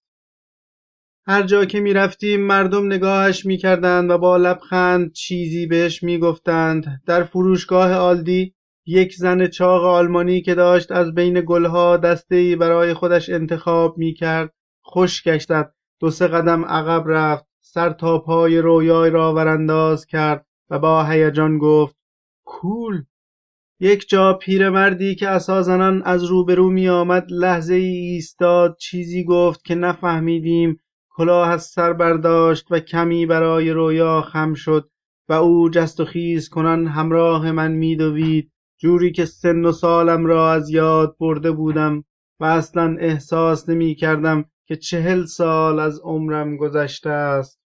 هر جا که می رفتیم مردم نگاهش می کردند و با لبخند چیزی بهش می گفتند. در فروشگاه آلدی یک زن چاق آلمانی که داشت از بین گلها دسته‌ای برای خودش انتخاب می کرد خشکش زد. 2-3 قدم عقب رفت، سر تا پای رویای را ورانداز کرد و با هیجان گفت کول. یک جا پیرمردی که عصازنان از روبرو می آمد لحظه ای ایستاد، چیزی گفت که نفهمیدیم. کلاه از سر برداشت و کمی برای رویا خم شد و او جست و خیز کنان همراه من می دوید، جوری که سن و سالم را از یاد برده بودم و اصلا احساس نمی کردم که 40 سال از عمرم گذشته است.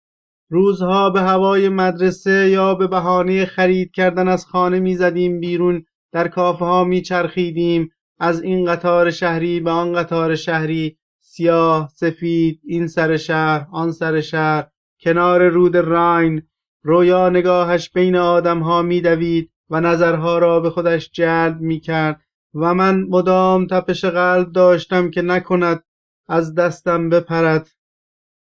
روزها به هوای مدرسه یا به بهانه خرید کردن از خانه می زدیم بیرون، در کافه ها می چرخیدیم، از این قطار شهری به آن قطار شهری، سیاه سفید، این سر شهر آن سر شهر، کنار رود راین. رویا نگاهش بین آدم ها می دوید و نظرها را به خودش جلب می کرد و من مدام تپش قلب داشتم که نکند از دستم بپرد.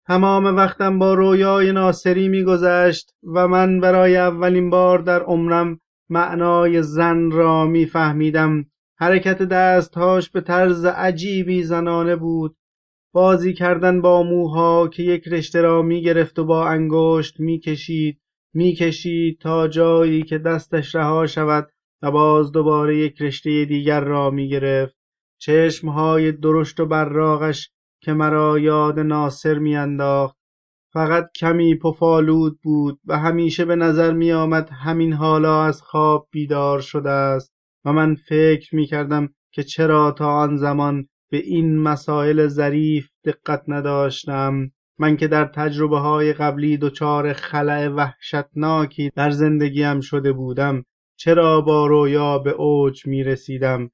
تمام وقتم با رویای ناصری می‌گذشت و من برای اولین بار در عمرم معنای زن را می‌فهمیدم. حرکت دستهاش به طرز عجیبی زنانه بود. بازی کردن با موها که یک رشته را می‌گرفت و با انگشت می‌کشید تا جایی که دستش رها شود و باز دوباره یک رشته دیگر را می‌گرفت. چشم‌های درشت و براقش که مرا یاد ناصر میانداخت. فقط کمی پفالود بود و همیشه به نظر می آمد همین حالا از خواب بیدار شده است و من فکر می کردم که چرا تا آن زمان به این مسائل ظریف دقت نداشتم. من که در تجربه های قبلی دچار خلأ وحشتناکی در زندگیم شده بودم، چرا با رویا به اوج می رسیدم؟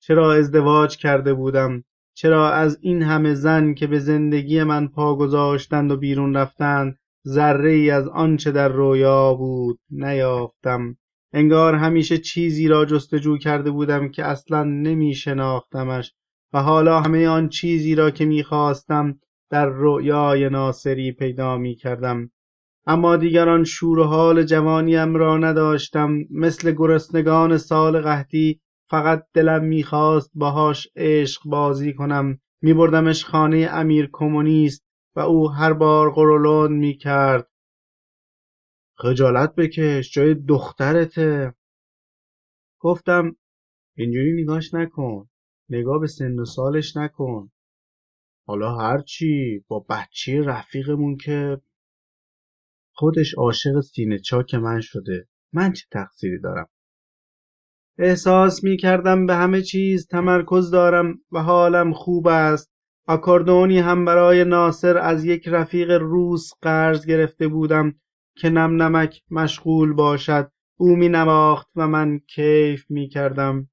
چرا ازدواج کرده بودم؟ چرا از این همه زن که به زندگی من پا گذاشتند و بیرون رفتند ذره ای از آنچه در رویا بود نیافتم؟ انگار همیشه چیزی را جستجو کرده بودم که اصلا نمی شناختمش و حالا همه آن چیزی را که می خواستم در رویای ناصری پیدا می کردم. اما دیگر آن شور و حال جوانیم را نداشتم. مثل گرسنگان سال قحطی فقط دلم میخواست باهاش عشق بازی کنم. میبردمش خانه امیر کمونیست و او هر بار قرولند میکرد خجالت بکش، جای دخترته. گفتم اینجوری نگاش نکن، نگاه به سن و سالش نکن. حالا هرچی، با بچه رفیقمون که خودش عاشق سینه چاک من شده، من چه تقصیری دارم؟ احساس می کردم به همه چیز تمرکز دارم و حالم خوب است. آکاردئونی هم برای ناصر از یک رفیق روس قرض گرفته بودم که نم نمک مشغول باشد. او می نواخت و من کیف می کردم.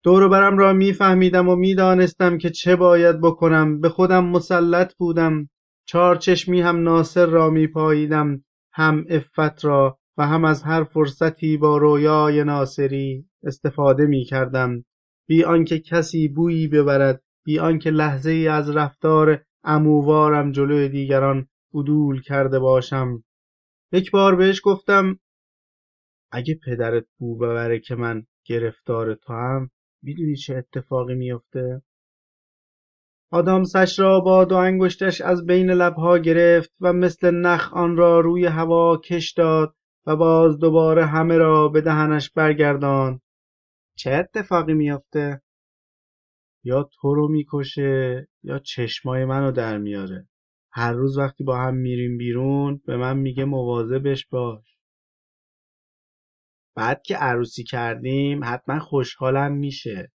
دور و برم را می فهمیدم و می دانستم که چه باید بکنم. به خودم مسلط بودم. چارچشمی هم ناصر را می پاییدم، هم عفت را و هم از هر فرصتی با رویای ناصری استفاده می کردم، بی آنکه کسی بویی ببرد، بی آنکه لحظه ای از رفتار عمووارم جلوی دیگران عدول کرده باشم. یک بار بهش گفتم اگه پدرت بو ببره که من گرفتار تو هم، میدونی چه اتفاقی میفته؟ آدامسش را با دو انگشتش از بین لبها گرفت و مثل نخ آن را روی هوا کش داد و باز دوباره همه را به دهنش برگرداند. چه اتفاقی میفته؟ یا تو رو میکشه یا چشمای منو در میاره. هر روز وقتی با هم میریم بیرون به من میگه مواظبش باش. بعد که عروسی کردیم حتما خوشحالم میشه.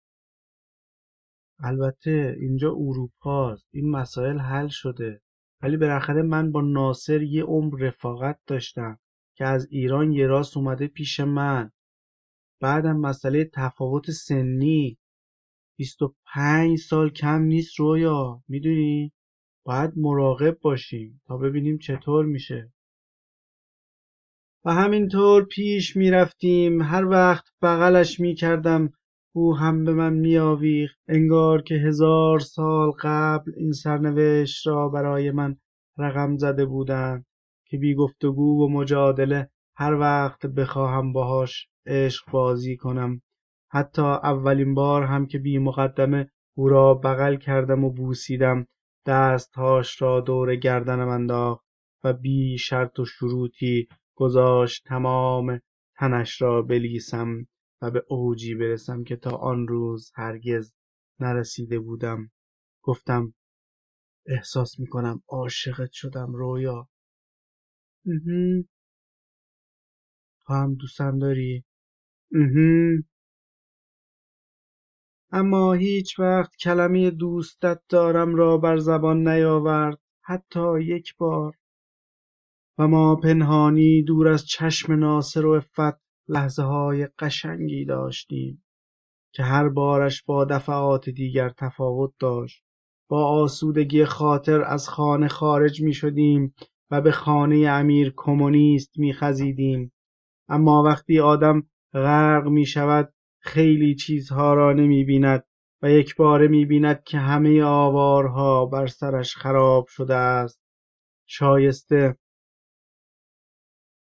البته اینجا اروپاست، این مسائل حل شده، ولی بالاخره من با ناصر یه عمر رفاقت داشتم که از ایران یه راست اومده پیش من. بعدم مسئله تفاوت سنی، 25 سال کم نیست رویا، میدونی؟ باید مراقب باشیم تا ببینیم چطور میشه. و همینطور پیش میرفتیم. هر وقت بغلش میکردم او هم به من میآویخت، انگار که 1000 سال قبل این سرنوشت را برای من رقم زده بودند که بی گفتگو و مجادله هر وقت بخواهم باهاش عشق بازی کنم. حتی اولین بار هم که بی مقدمه او را بغل کردم و بوسیدم، دستهاش را دور گردنم انداخت و بی شرط و شروطی گذاشت تمام تنش را بلیسم و به اوجی برسم که تا آن روز هرگز نرسیده بودم. گفتم احساس میکنم عاشقت شدم رویا. اها. تو هم دوستم داری؟ اها. اما هیچ وقت کلمه دوستت دارم را بر زبان نیاورد، حتی یک بار. و ما پنهانی دور از چشم ناصر و عفت لحظه های قشنگی داشتیم که هر بارش با دفعات دیگر تفاوت داشت. با آسودگی خاطر از خانه خارج می شدیم و به خانه امیر کمونیست می خزیدیم. اما وقتی آدم غرق می شود خیلی چیزها را نمی بیند و یک باره می بیند که همه آوارها بر سرش خراب شده است. شایسته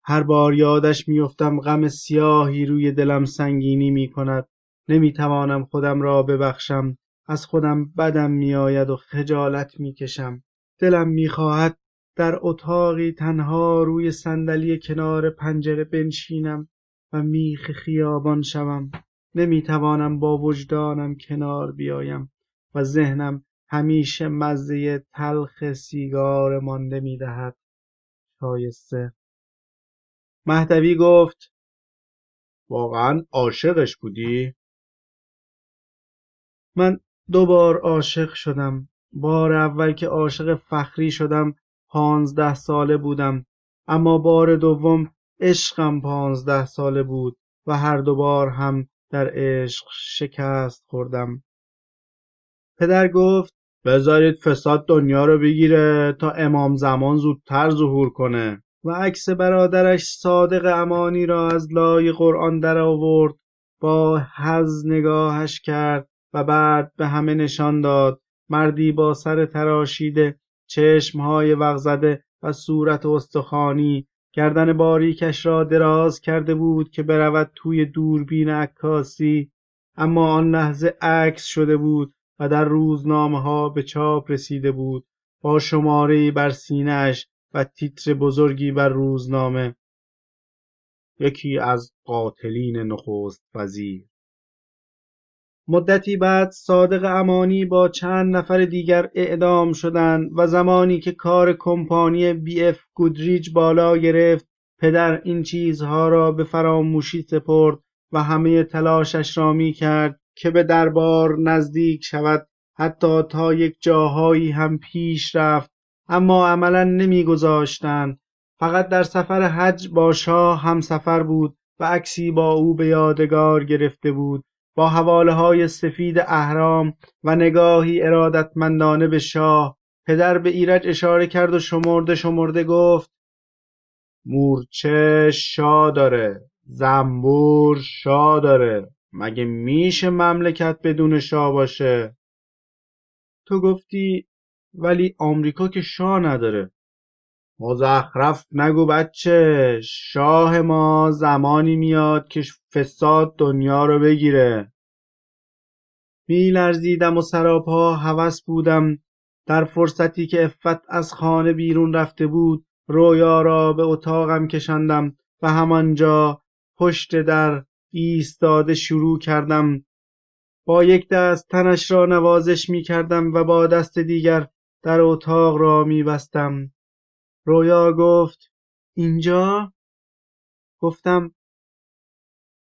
هر بار یادش میافتم غم سیاهی روی دلم سنگینی می کند. نمی توانم خودم را ببخشم. از خودم بدم می آید و خجالت می کشم. دلم می خواهد در اتاقی تنها روی صندلی کنار پنجره بنشینم و میخ خیابان شوم. نمی توانم با وجدانم کنار بیایم و ذهنم همیشه مزه تلخ سیگار مانده می دهد. شایسته مهدوی گفت واقعا عاشقش بودی؟ من 2 بار عاشق شدم. بار اول که عاشق فخری شدم 15 ساله بودم، اما بار دوم عشقم 15 ساله بود و هر 2 بار هم در عشق شکست خوردم. پدر گفت بذارید فساد دنیا رو بگیره تا امام زمان زودتر ظهور کنه و عکس برادرش صادق امانی را از لای قرآن در آورد، با حظ نگاهش کرد و بعد به همه نشان داد. مردی با سر تراشیده، چشمهای وغزده و صورت استخوانی، گردن باریکش را دراز کرده بود که برود توی دوربین عکاسی، اما آن لحظه عکس شده بود و در روزنامه‌ها به چاپ رسیده بود با شماره‌ای بر سینه‌اش و تیتر بزرگی بر روزنامه: یکی از قاتلین نخست وزیر. مدتی بعد صادق امانی با چند نفر دیگر اعدام شدند و زمانی که کار کمپانی بی اف گودریج بالا گرفت، پدر این چیزها را به فراموشی سپرد و همه تلاشش را می کرد که به دربار نزدیک شود، حتی تا یک جاهایی هم پیش رفت، اما عملا نمی گذاشتند. فقط در سفر حج با شاه هم سفر بود و عکسی با او به یادگار گرفته بود، با حواله های سفید اهرام و نگاهی ارادتمندانه به شاه. پدر به ایرج اشاره کرد و شمرده گفت: مورچه شاه داره، زنبور شاه داره، مگه میشه مملکت بدون شاه باشه؟ تو گفتی، ولی آمریکا که شاه نداره. مزخرف نگو بچه، شاه ما زمانی میاد که فساد دنیا رو بگیره. میلرزیدم و سراپا هوس بودم. در فرصتی که عفت از خانه بیرون رفته بود، رویا را به اتاقم کشاندم و همانجا پشت در ایستاده شروع کردم. با یک دست تنش را نوازش می کردم و با دست دیگر در اتاق را می بستم. رویا گفت: اینجا؟ گفتم: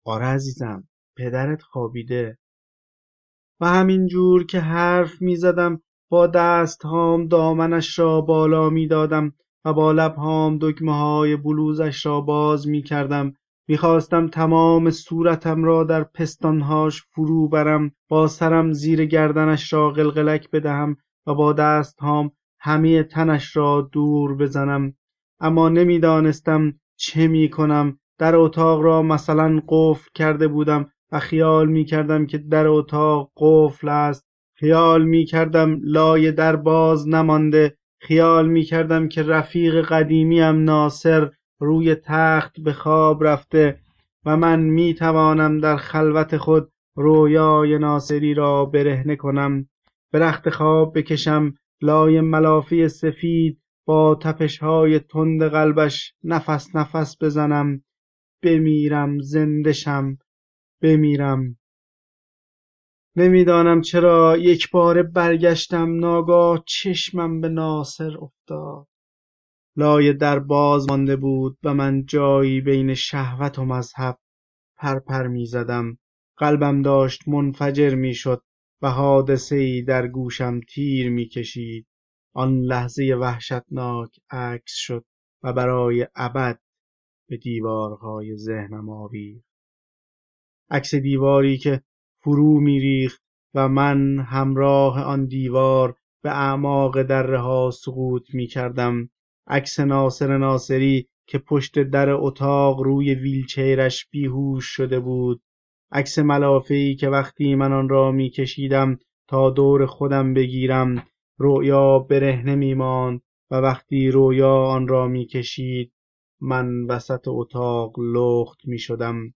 آره عزیزم، پدرت خوابیده. و همین جور که حرف می زدم با دستهام دامنش را بالا می دادم و با لبهام دکمه های بلوزش را باز می کردم. می خواستم تمام صورتم را در پستانهاش فرو برم، با سرم زیر گردنش را قلقلک بدهم و با دستهام همه تنش را دور بزنم. اما نمی دانستم چه می کنم. در اتاق را مثلا قفل کرده بودم و خیال می کردم که در اتاق قفل است. خیال می کردم لای در باز نمانده. خیال می کردم که رفیق قدیمیم ناصر روی تخت به خواب رفته و من می توانم در خلوت خود رویای ناصری را برهنه کنم، به رخت خواب بکشم، لای ملافه سفید با تپش‌های تند قلبش نفس نفس بزنم، بمیرم، زنده شم، بمیرم. نمیدانم چرا یک بار برگشتم. ناگاه چشمم به ناصر افتاد. لای در باز مانده بود و من جایی بین شهوت و مذهب پرپر می زدم. قلبم داشت منفجر می شد و حادثه‌ای در گوشم تیر می کشید. آن لحظه وحشتناک عکس شد و برای ابد به دیوارهای ذهنم آویخت. عکس دیواری که فرو می‌ریخت و من همراه آن دیوار به اعماق دره‌ها سقوط می‌کردم. عکس ناصر ناصری که پشت در اتاق روی ویلچیرش بیهوش شده بود. عکس ملافه‌ای که وقتی من آن را می‌کشیدم تا دور خودم بگیرم، رویا برهنه می‌ماند و وقتی رویا آن را می‌کشید، من وسط اتاق لخت می‌شدم.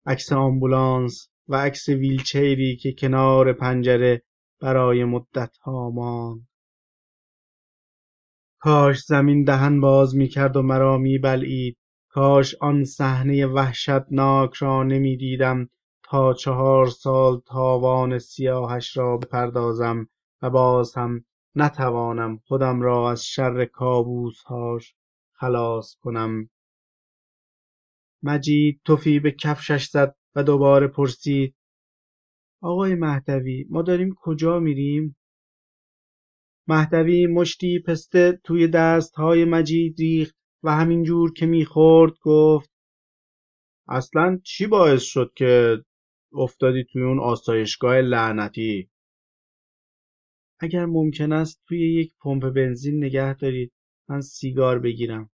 عکس آمبولانس و عکس ویلچری که کنار پنجره برای مدت‌ها ماند. کاش زمین دهن باز می‌کرد و مرا می‌بلعید. کاش آن صحنه وحشتناک را نمی‌دیدم تا 4 سال تاوان سیاهش را بپردازم و باز هم نتوانم خودم را از شر کابوس‌هاش خلاص کنم. مجید تفی به کفشش زد و دوباره پرسید: آقای مهدوی، ما داریم کجا میریم؟ مهدوی مشتی پسته توی دستهای مجید ریخت و همینجور که میخورد گفت: اصلاً چی باعث شد که افتادی توی اون آسایشگاه لعنتی؟ اگر ممکن است توی یک پمپ بنزین نگه دارید، من سیگار بگیرم.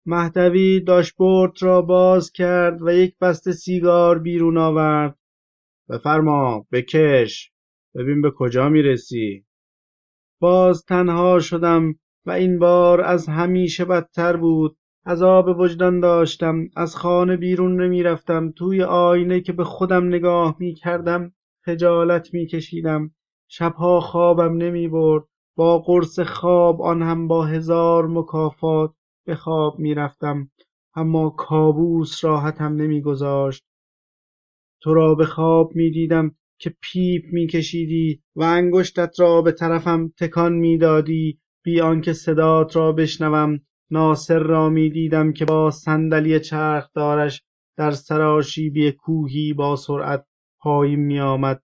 مهدوی داشبورد را باز کرد و یک بسته سیگار بیرون آورد. بفرما، بکش، ببین به کجا میرسی. باز تنها شدم و این بار از همیشه بدتر بود. عذاب وجدان داشتم. از خانه بیرون نمی رفتم. توی آینه که به خودم نگاه می کردم خجالت می کشیدم. شبها خوابم نمی برد. با قرص خواب، آن هم با 1000 مکافات، به خواب می رفتم. اما کابوس راحتم نمی گذاشت. تو را به خواب می دیدم که پیپ می کشیدی و انگشتت را به طرفم تکان می دادی بی آنکه صدات را بشنوم. ناصر را می دیدم که با صندلی چرخدارش در سراشیبی کوهی با سرعت پایین می آمد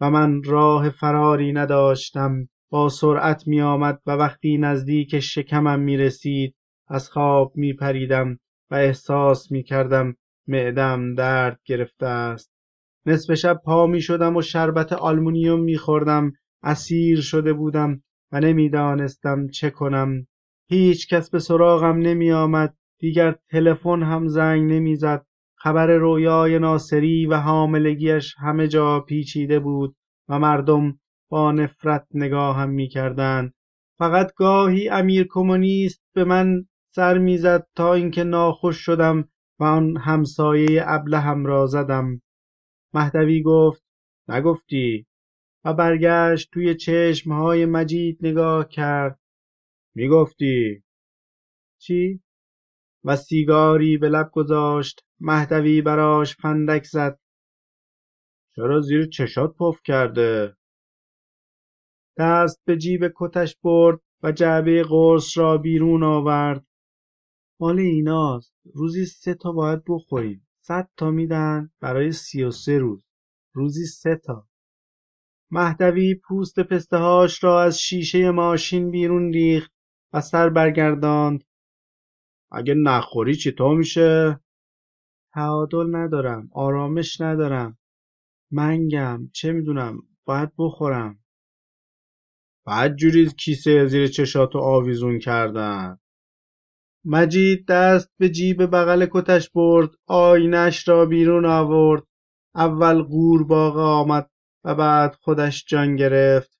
و من راه فراری نداشتم. با سرعت می آمد و وقتی نزدیک شکمم می رسید از خواب می پریدم و احساس می کردم معده‌ام درد گرفته است. نصف شب پا می شدم و شربت آلومینیوم می خوردم. اسیر شده بودم و نمی دانستم چه کنم. هیچ کس به سراغم نمی آمد. دیگر تلفن هم زنگ نمی زد. خبر رویای ناصری و حاملگیش همه جا پیچیده بود و مردم با نفرت نگاهم می کردند. فقط گاهی امیر کمونیست به من سر می زد تا اینکه ناخوش شدم و آن همسایه ابلهم را زدم. مهدوی گفت نگفتی و برگشت توی چشمهای مجید نگاه کرد. میگفتی چی؟ و سیگاری به لب گذاشت. مهدوی براش فندک زد. چرا زیر چشات پف کرده؟ دست به جیب کتش برد و جعبه قرص را بیرون آورد. مال ایناست. روزی 3 تا باید بخوریم. 100 تا میدن برای 33 روز. روزی 3 تا. مهدوی پوست پسته‌هاش را از شیشه ماشین بیرون ریخت و سر برگرداند. اگه نخوری چطور میشه؟ تعادل ندارم. آرامش ندارم. منگم. چه میدونم. باید بخورم. بدجوری کیسه زیر چشاتو آویزون کردن. مجید دست به جیب بغل کتش برد. آینش را بیرون آورد. اول قورباغه آمد و بعد خودش جان گرفت.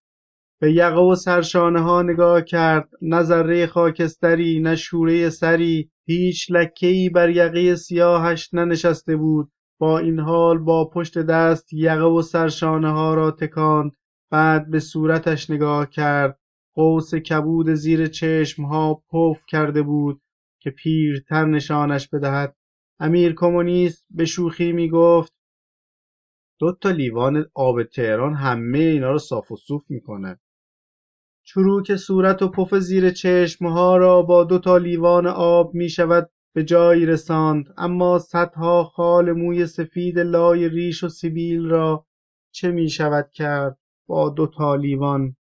به یقه و سرشانه ها نگاه کرد. نه ذره خاکستری، نه شوره سری، هیچ لکه‌ای بر یقه سیاهش ننشسته بود. با این حال با پشت دست یقه و سرشانه ها را تکاند. بعد به صورتش نگاه کرد. قوس کبود زیر چشم ها پف کرده بود که پیرتر نشانش بدهد. امیر کمونیست به شوخی می گفت 2 تا لیوان آب تهران همه اینا رو صاف و صوف میکنه. چروک صورت و پف زیر چشمها را با 2 تا لیوان آب می شود به جایی رساند، اما صدها خال موی سفید لای ریش و سیبیل را چه می شود کرد با 2 تا لیوان؟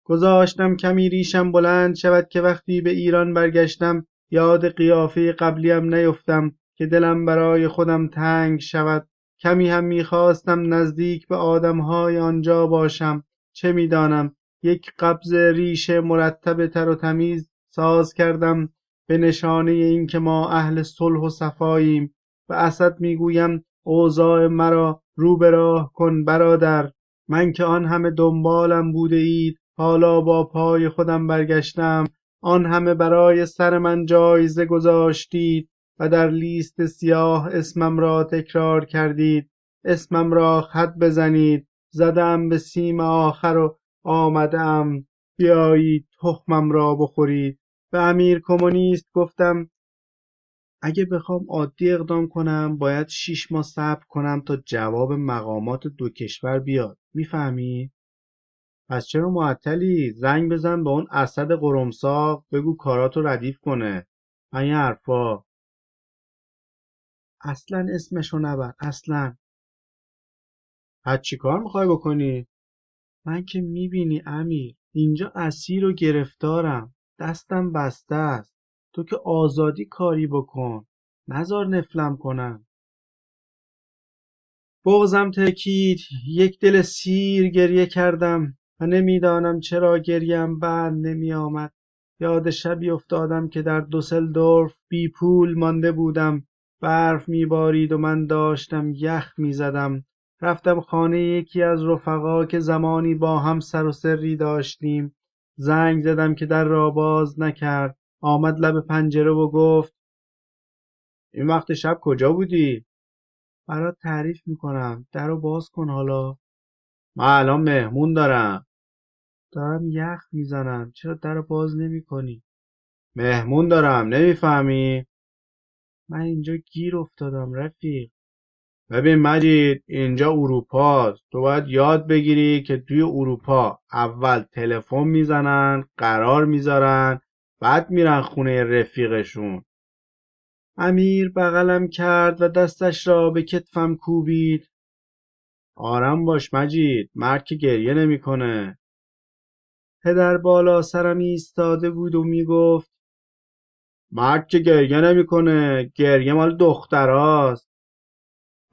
گذاشتم کمی ریشم بلند شود که وقتی به ایران برگشتم یاد قیافه قبلیم نیفتم که دلم برای خودم تنگ شود. کمی هم میخواستم نزدیک به آدمهای آنجا باشم. چه میدانم، یک قبض ریشه مرتب تر و تمیز ساز کردم به نشانه این که ما اهل صلح و صفاییم. به اسد میگویم اوضاع مرا رو به راه کن برادر. من که آن همه دنبالم بوده اید، حالا با پای خودم برگشتم. آن همه برای سر من جایزه گذاشتید و در لیست سیاه اسمم را تکرار کردید. اسمم را خط بزنید. زدم به سیم آخر و آمدم. بیایید تخمم را بخورید. به امیر کمونیست گفتم اگه بخوام عادی اقدام کنم باید 6 ماه صبر کنم تا جواب مقامات 2 کشور بیاد. میفهمی؟ پس چرا معطلی؟ زنگ بزن به اون اسد قرمساق بگو کاراتو ردیف کنه. این حرفا. اصلا اسمشو نبر. اصلا. پس چی کار میخوای بکنی؟ من که میبینی امیر اینجا اسیر و گرفتارم. دستم بسته است. تو که آزادی کاری بکن. نزار نفلم کنم. بغضم ترکید. یک دل سیر گریه کردم و نمیدانم چرا گریم بند نمی آمد. یاد شبی افتادم که در دوسلدورف بی پول مانده بودم. برف میبارید و من داشتم یخ میزدم. رفتم خانه یکی از رفقا که زمانی با هم سر و سری داشتیم. زنگ زدم که در را باز نکرد. آمد لب پنجره و گفت این وقت شب کجا بودی؟ برات تعریف میکنم. درو باز کن حالا. من الان مهمون دارم. دارم یخ میزنم. چرا درو باز نمی کنی؟ مهمون دارم. نمیفهمی؟ من اینجا گیر افتادم رفیق. ببین مجید اینجا اروپاست. تو باید یاد بگیری که توی اروپا اول تلفن میزنن، قرار میذارن، بعد میرن خونه رفیقشون. امیر بغلم کرد و دستش را به کتفم کوبید. آرام باش مجید، مرد که گریه نمیکنه. پدر بالا سرم ایستاده بود و میگفت مرد که گریه نمیکنه، گریه مال دختراست.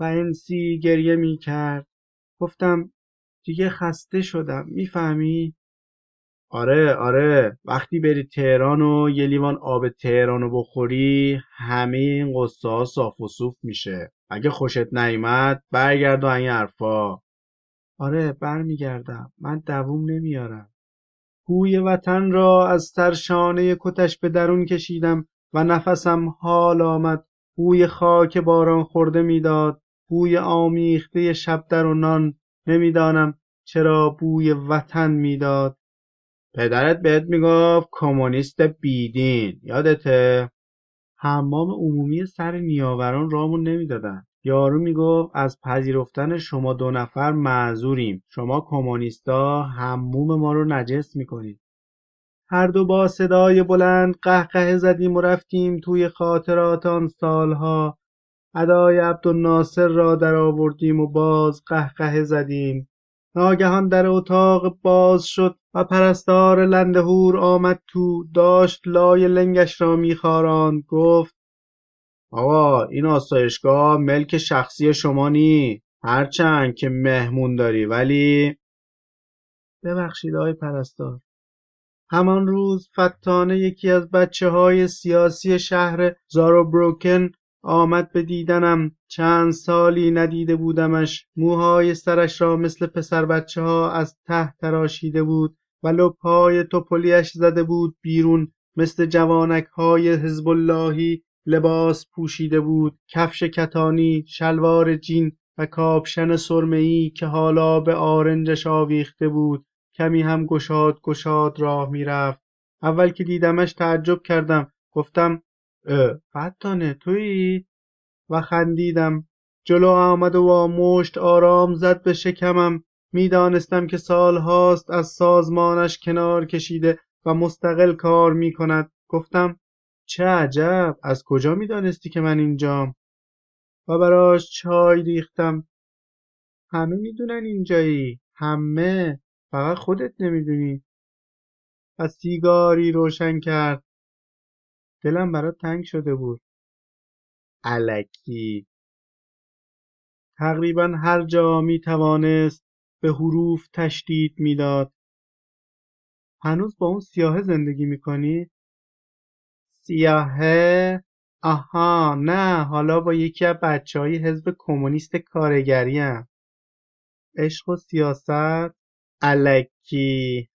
و انسی گریه میکرد. گفتم دیگه خسته شدم، میفهمی؟ آره، وقتی بری تهران و یه لیوان آب تهرانو بخوری همه این قصه ها صاف و صوف میشه. اگه خوشت نیامد برگرد و این حرفا. آره برمیگردم، من دووم نمیارم. بوی وطن را از سرشانه کتش به درون کشیدم و نفسم حال آمد. بوی خاک باران خورده میداد، بوی آمیخته شب در و نان. نمیدانم چرا بوی وطن میداد. پدرت بهت میگفت کمونیست بیدین، یادته؟ حمام عمومی سر نیاوران رامون نمیدادن. یارو میگفت از پذیرفتن شما 2 نفر معذوریم، شما کمونیستا حموم ما رو نجس میکنید. هر دو با صدای بلند قهقه زدیم و رفتیم توی خاطرات آن سالها. ادای عبدالناصر را در آوردیم و باز قهقه زدیم. ناگهان در اتاق باز شد و پرستار لندهور آمد تو. داشت لای لنگش را میخاراند. گفت آقا این آسایشگاه ملک شخصی شما نی، هرچند که مهمون داری ولی. ببخشید آقای پرستار. همان روز فتانه یکی از بچه‌های سیاسی شهر زاروبروکن آمد به دیدنم. چند سالی ندیده بودمش. موهای سرش را مثل پسر بچه‌ها از ته تراشیده بود و لپ‌های توپلیش زده بود بیرون. مثل جوانک‌های حزب اللهی لباس پوشیده بود، کفش کتانی، شلوار جین و کاپشن سرمه‌ای که حالا به آرنجش آویخته بود. کمی هم گشاد گشاد راه میرفت. اول که دیدمش تعجب کردم. گفتم فتانه تویی؟ و خندیدم. جلو آمد و با مشت آرام زد به شکمم. میدانستم که سالهاست از سازمانش کنار کشیده و مستقل کار میکند. گفتم چه عجب، از کجا میدانستی که من اینجام؟ و براش چای ریختم. همه میدونن اینجایی، همه، فقط خودت نمیدونی. و سیگاری روشن کرد. دلم برات تنگ شده بود. الکی. تقریبا هر جا می توانست به حروف تشدید میداد. هنوز با اون سیاهه زندگی میکنی؟ سیاهه؟ آها نه، حالا با یکی از بچهای حزب کمونیست کارگریم. عشق و سیاست؟ الکی.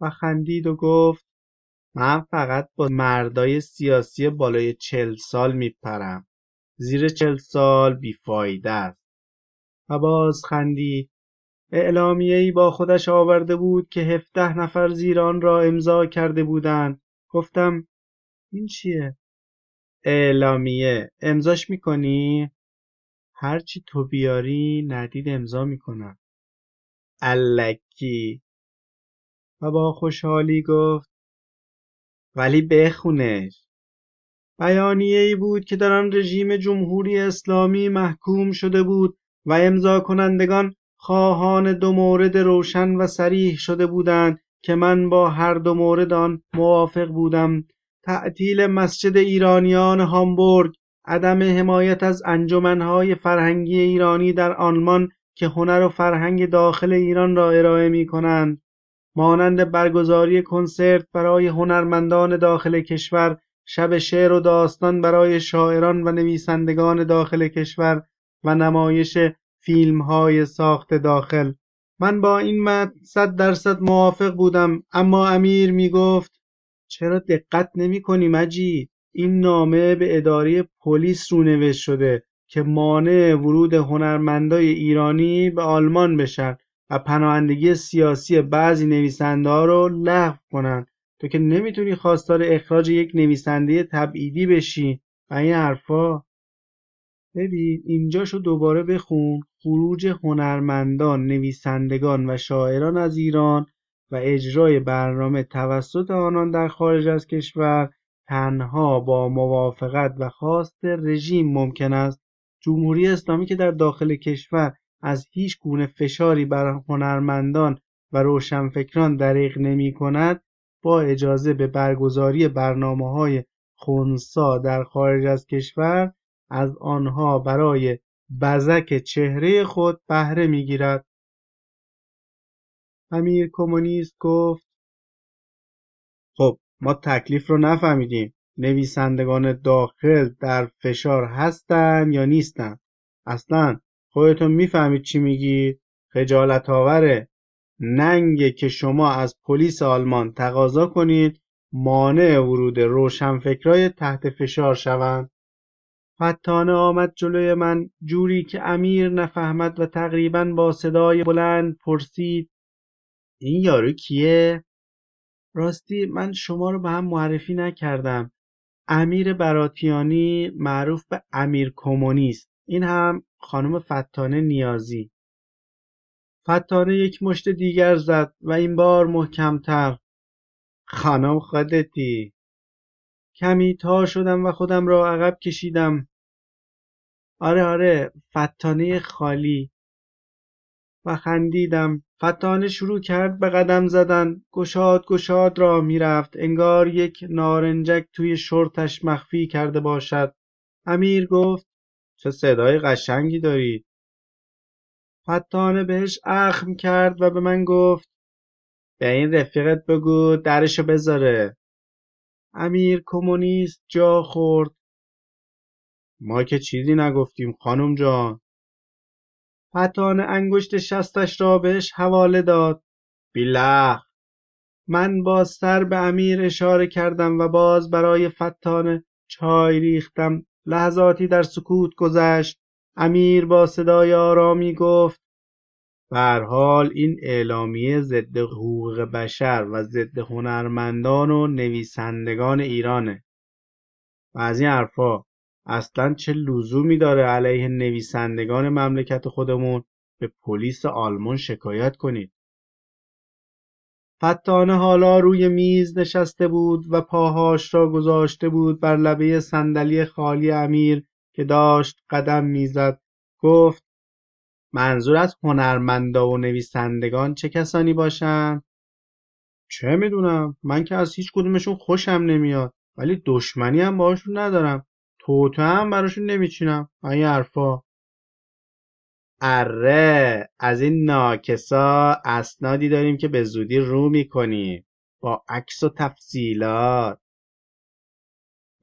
و خندید و گفت من فقط با مردای سیاسی بالای 40 سال میپرم. زیر 40 سال بیفایده است. و باز خندید. اعلامیه‌ای با خودش آورده بود که 17 نفر زیر آن را امضا کرده بودند. گفتم این چیه؟ اعلامیه. امضاش میکنی؟ هرچی تو بیاری ندید امضا میکنم. الکی. و با خوشحالی گفت ولی بخونش. بیانیه‌ای بود که در آن رژیم جمهوری اسلامی محکوم شده بود و امضا کنندگان خواهان 2 مورد روشن و صریح شده بودند که من با هر 2 مورد آن موافق بودم. تعطیل مسجد ایرانیان هامبورگ، عدم حمایت از انجمنهای فرهنگی ایرانی در آلمان که هنر و فرهنگ داخل ایران را ارائه می کنند، مانند برگزاری کنسرت برای هنرمندان داخل کشور، شب شعر و داستان برای شاعران و نویسندگان داخل کشور و نمایش فیلم‌های ساخت داخل. من با این متن 100% موافق بودم، اما امیر میگفت چرا دقت نمی‌کنی مجید؟ این نامه به اداره پلیس رونوشت شده که مانع ورود هنرمندای ایرانی به آلمان بشن و پناهندگی سیاسی بعضی نویسنده‌ها رو لغو کنن. تو که نمیتونی خواستار اخراج یک نویسنده تبعیدی بشی و این حرفا. ببین اینجاشو دوباره بخون. خروج هنرمندان، نویسندگان و شاعران از ایران و اجرای برنامه توسط آنان در خارج از کشور تنها با موافقت و خواست رژیم ممکن است. جمهوری اسلامی که در داخل کشور از هیچ گونه فشاری بر هنرمندان و روشنفکران دریغ نمی کند، با اجازه به برگزاری برنامه‌های خنثی در خارج از کشور از آنها برای بزک چهره خود بهره می‌گیرد. امیر کمونیست گفت: خب ما تکلیف رو نفهمیدیم. نویسندگان داخل در فشار هستن یا نیستن؟ اصلا خودتون میفهمید چی میگی؟ خجالت آوره. ننگه که شما از پلیس آلمان تقاضا کنید مانع ورود روشنفکرای تحت فشار شوند. فتانه آمد جلوی من جوری که امیر نفهمد و تقریباً با صدای بلند پرسید: این یارو کیه؟ راستی من شما رو به هم معرفی نکردم. امیر براتیانی معروف به امیر کمونیست. این هم خانم فتانه نیازی. فتانه یک مشت دیگر زد و این بار محکمتر. خانم خودتی. کمی تا شدم و خودم را عقب کشیدم. آره فتانه خالی. و خندیدم. فتانه شروع کرد به قدم زدن. گشاد راه میرفت. انگار یک نارنجک توی شورتش مخفی کرده باشد. امیر گفت: چه صدای قشنگی داری. فتانه بهش اخم کرد و به من گفت: به این رفیقت بگو درشو بذاره. امیر کمونیست جا خورد. ما که چیزی نگفتیم خانم جان. فتانه انگشت شستش را بهش حواله داد. بیلخ. من با سر به امیر اشاره کردم و باز برای فتانه چای ریختم. لحظاتی در سکوت گذشت. امیر با صدای آرامی گفت: به هر حال این اعلامیه ضد حقوق بشر و ضد هنرمندان و نویسندگان ایرانه. و از این حرفا اصلا چه لزومی داره علیه نویسندگان مملکت خودمون به پلیس آلمان شکایت کنید؟ فتانه حالا روی میز نشسته بود و پاهاش را گذاشته بود بر لبه صندلی خالی امیر که داشت قدم میزد. گفت: منظور از هنرمندا و نویسندگان چه کسانی باشن؟ چه میدونم، من که از هیچ کدومشون خوشم نمیاد، ولی دشمنی هم باهاشون ندارم. توته هم براشون نمیچینم. این حرفا. اره از این ناکسا اسنادی داریم که به زودی رو میکنیم با عکس و تفصیلات.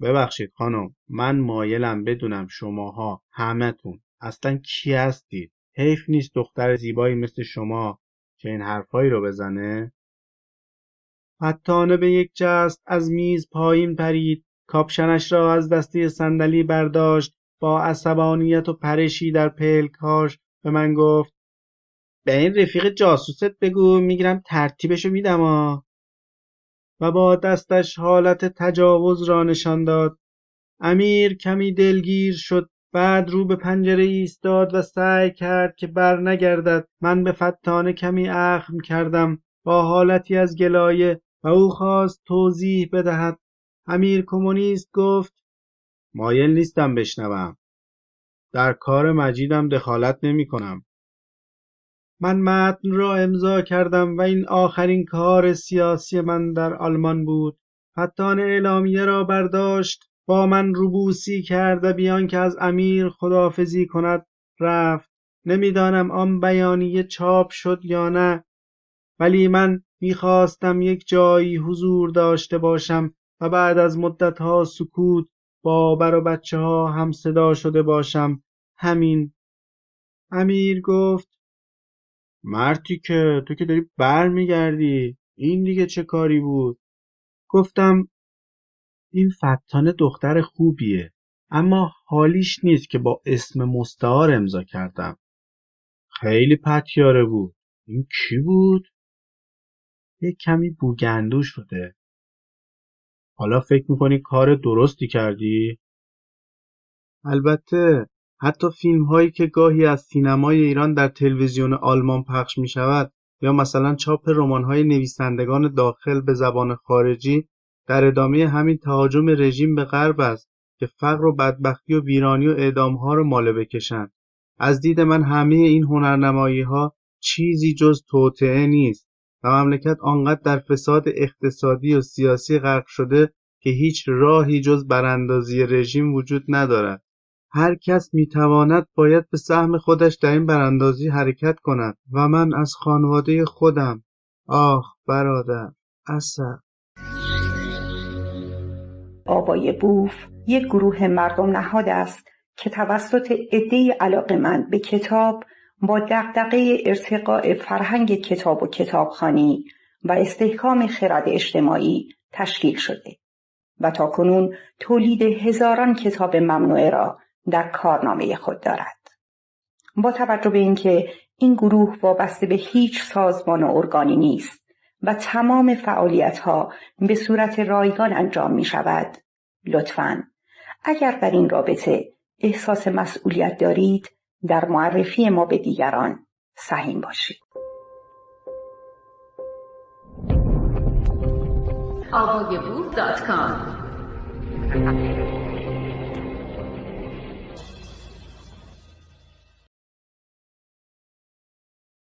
ببخشید خانم، من مایلم بدونم شماها همتون اصلا کی هستید. حیف نیست دختر زیبایی مثل شما که این حرفایی رو بزنه. فتانه به یک جست از میز پایین پرید. کاپشنش را از دسته صندلی برداشت. با عصبانیت و پرشی در پلکاش به من گفت: به این رفیق جاسوست بگو میگیرم ترتیبشو میدم و با دستش حالت تجاوز را نشان داد. امیر کمی دلگیر شد. بعد رو به پنجره ایستاد و سعی کرد که بر نگردد. من به فتانه کمی اخم کردم با حالتی از گلایه و او خواست توضیح بدهد. امیر کمونیست گفت: مایل نیستم بشنوم. در کار مجیدم دخالت نمی کنم. من متن را امضا کردم و این آخرین کار سیاسی من در آلمان بود. فتانه اعلامیه را برداشت، با من روبوسی کرد و بیان که از امیر خداحافظی کند رفت. نمیدانم آن بیانیه چاپ شد یا نه، ولی من میخواستم یک جایی حضور داشته باشم و بعد از مدتها سکوت با بر و بچه ها هم صدا شده باشم. همین. امیر گفت: مرتی که تو که داری بر میگردی، این دیگه چه کاری بود؟ گفتم: این فتانه دختر خوبیه، اما حالیش نیست که با اسم مستعار امضا کردم. خیلی پتیاره بود. این کی بود؟ یک کمی بوگندو شده. حالا فکر میکنی کار درستی کردی؟ البته حتی فیلم هایی که گاهی از سینمای ایران در تلویزیون آلمان پخش می شود یا مثلا چاپ رمان های نویسندگان داخل به زبان خارجی در ادامه همین تهاجم رژیم به غرب است که فقر و بدبختی و ویرانی و اعدام‌ها رو ماله بکشند. از دید من همه این هنرنمایی‌ها چیزی جز توطئه نیست و مملکت آنقدر در فساد اقتصادی و سیاسی غرق شده که هیچ راهی جز براندازی رژیم وجود ندارد. هر کس میتواند باید به سهم خودش در این براندازی حرکت کند و من از خانواده خودم، آخ برادر، اسد. آوای بوف یک گروه مردم نهاد است که توسط عده‌ای علاقه‌مند به کتاب با دغدغه ارتقاء فرهنگ کتاب و کتابخوانی و استحکام خرد اجتماعی تشکیل شده و تاکنون تولید هزاران کتاب ممنوعه را در کارنامه خود دارد. با توجه به اینکه این گروه وابسته به هیچ سازمان و ارگانی نیست و تمام فعالیت‌ها به صورت رایگان انجام می‌شود، لطفاً اگر در این رابطه احساس مسئولیت دارید در معرفی ما به دیگران سهیم باشید. avogabooth.com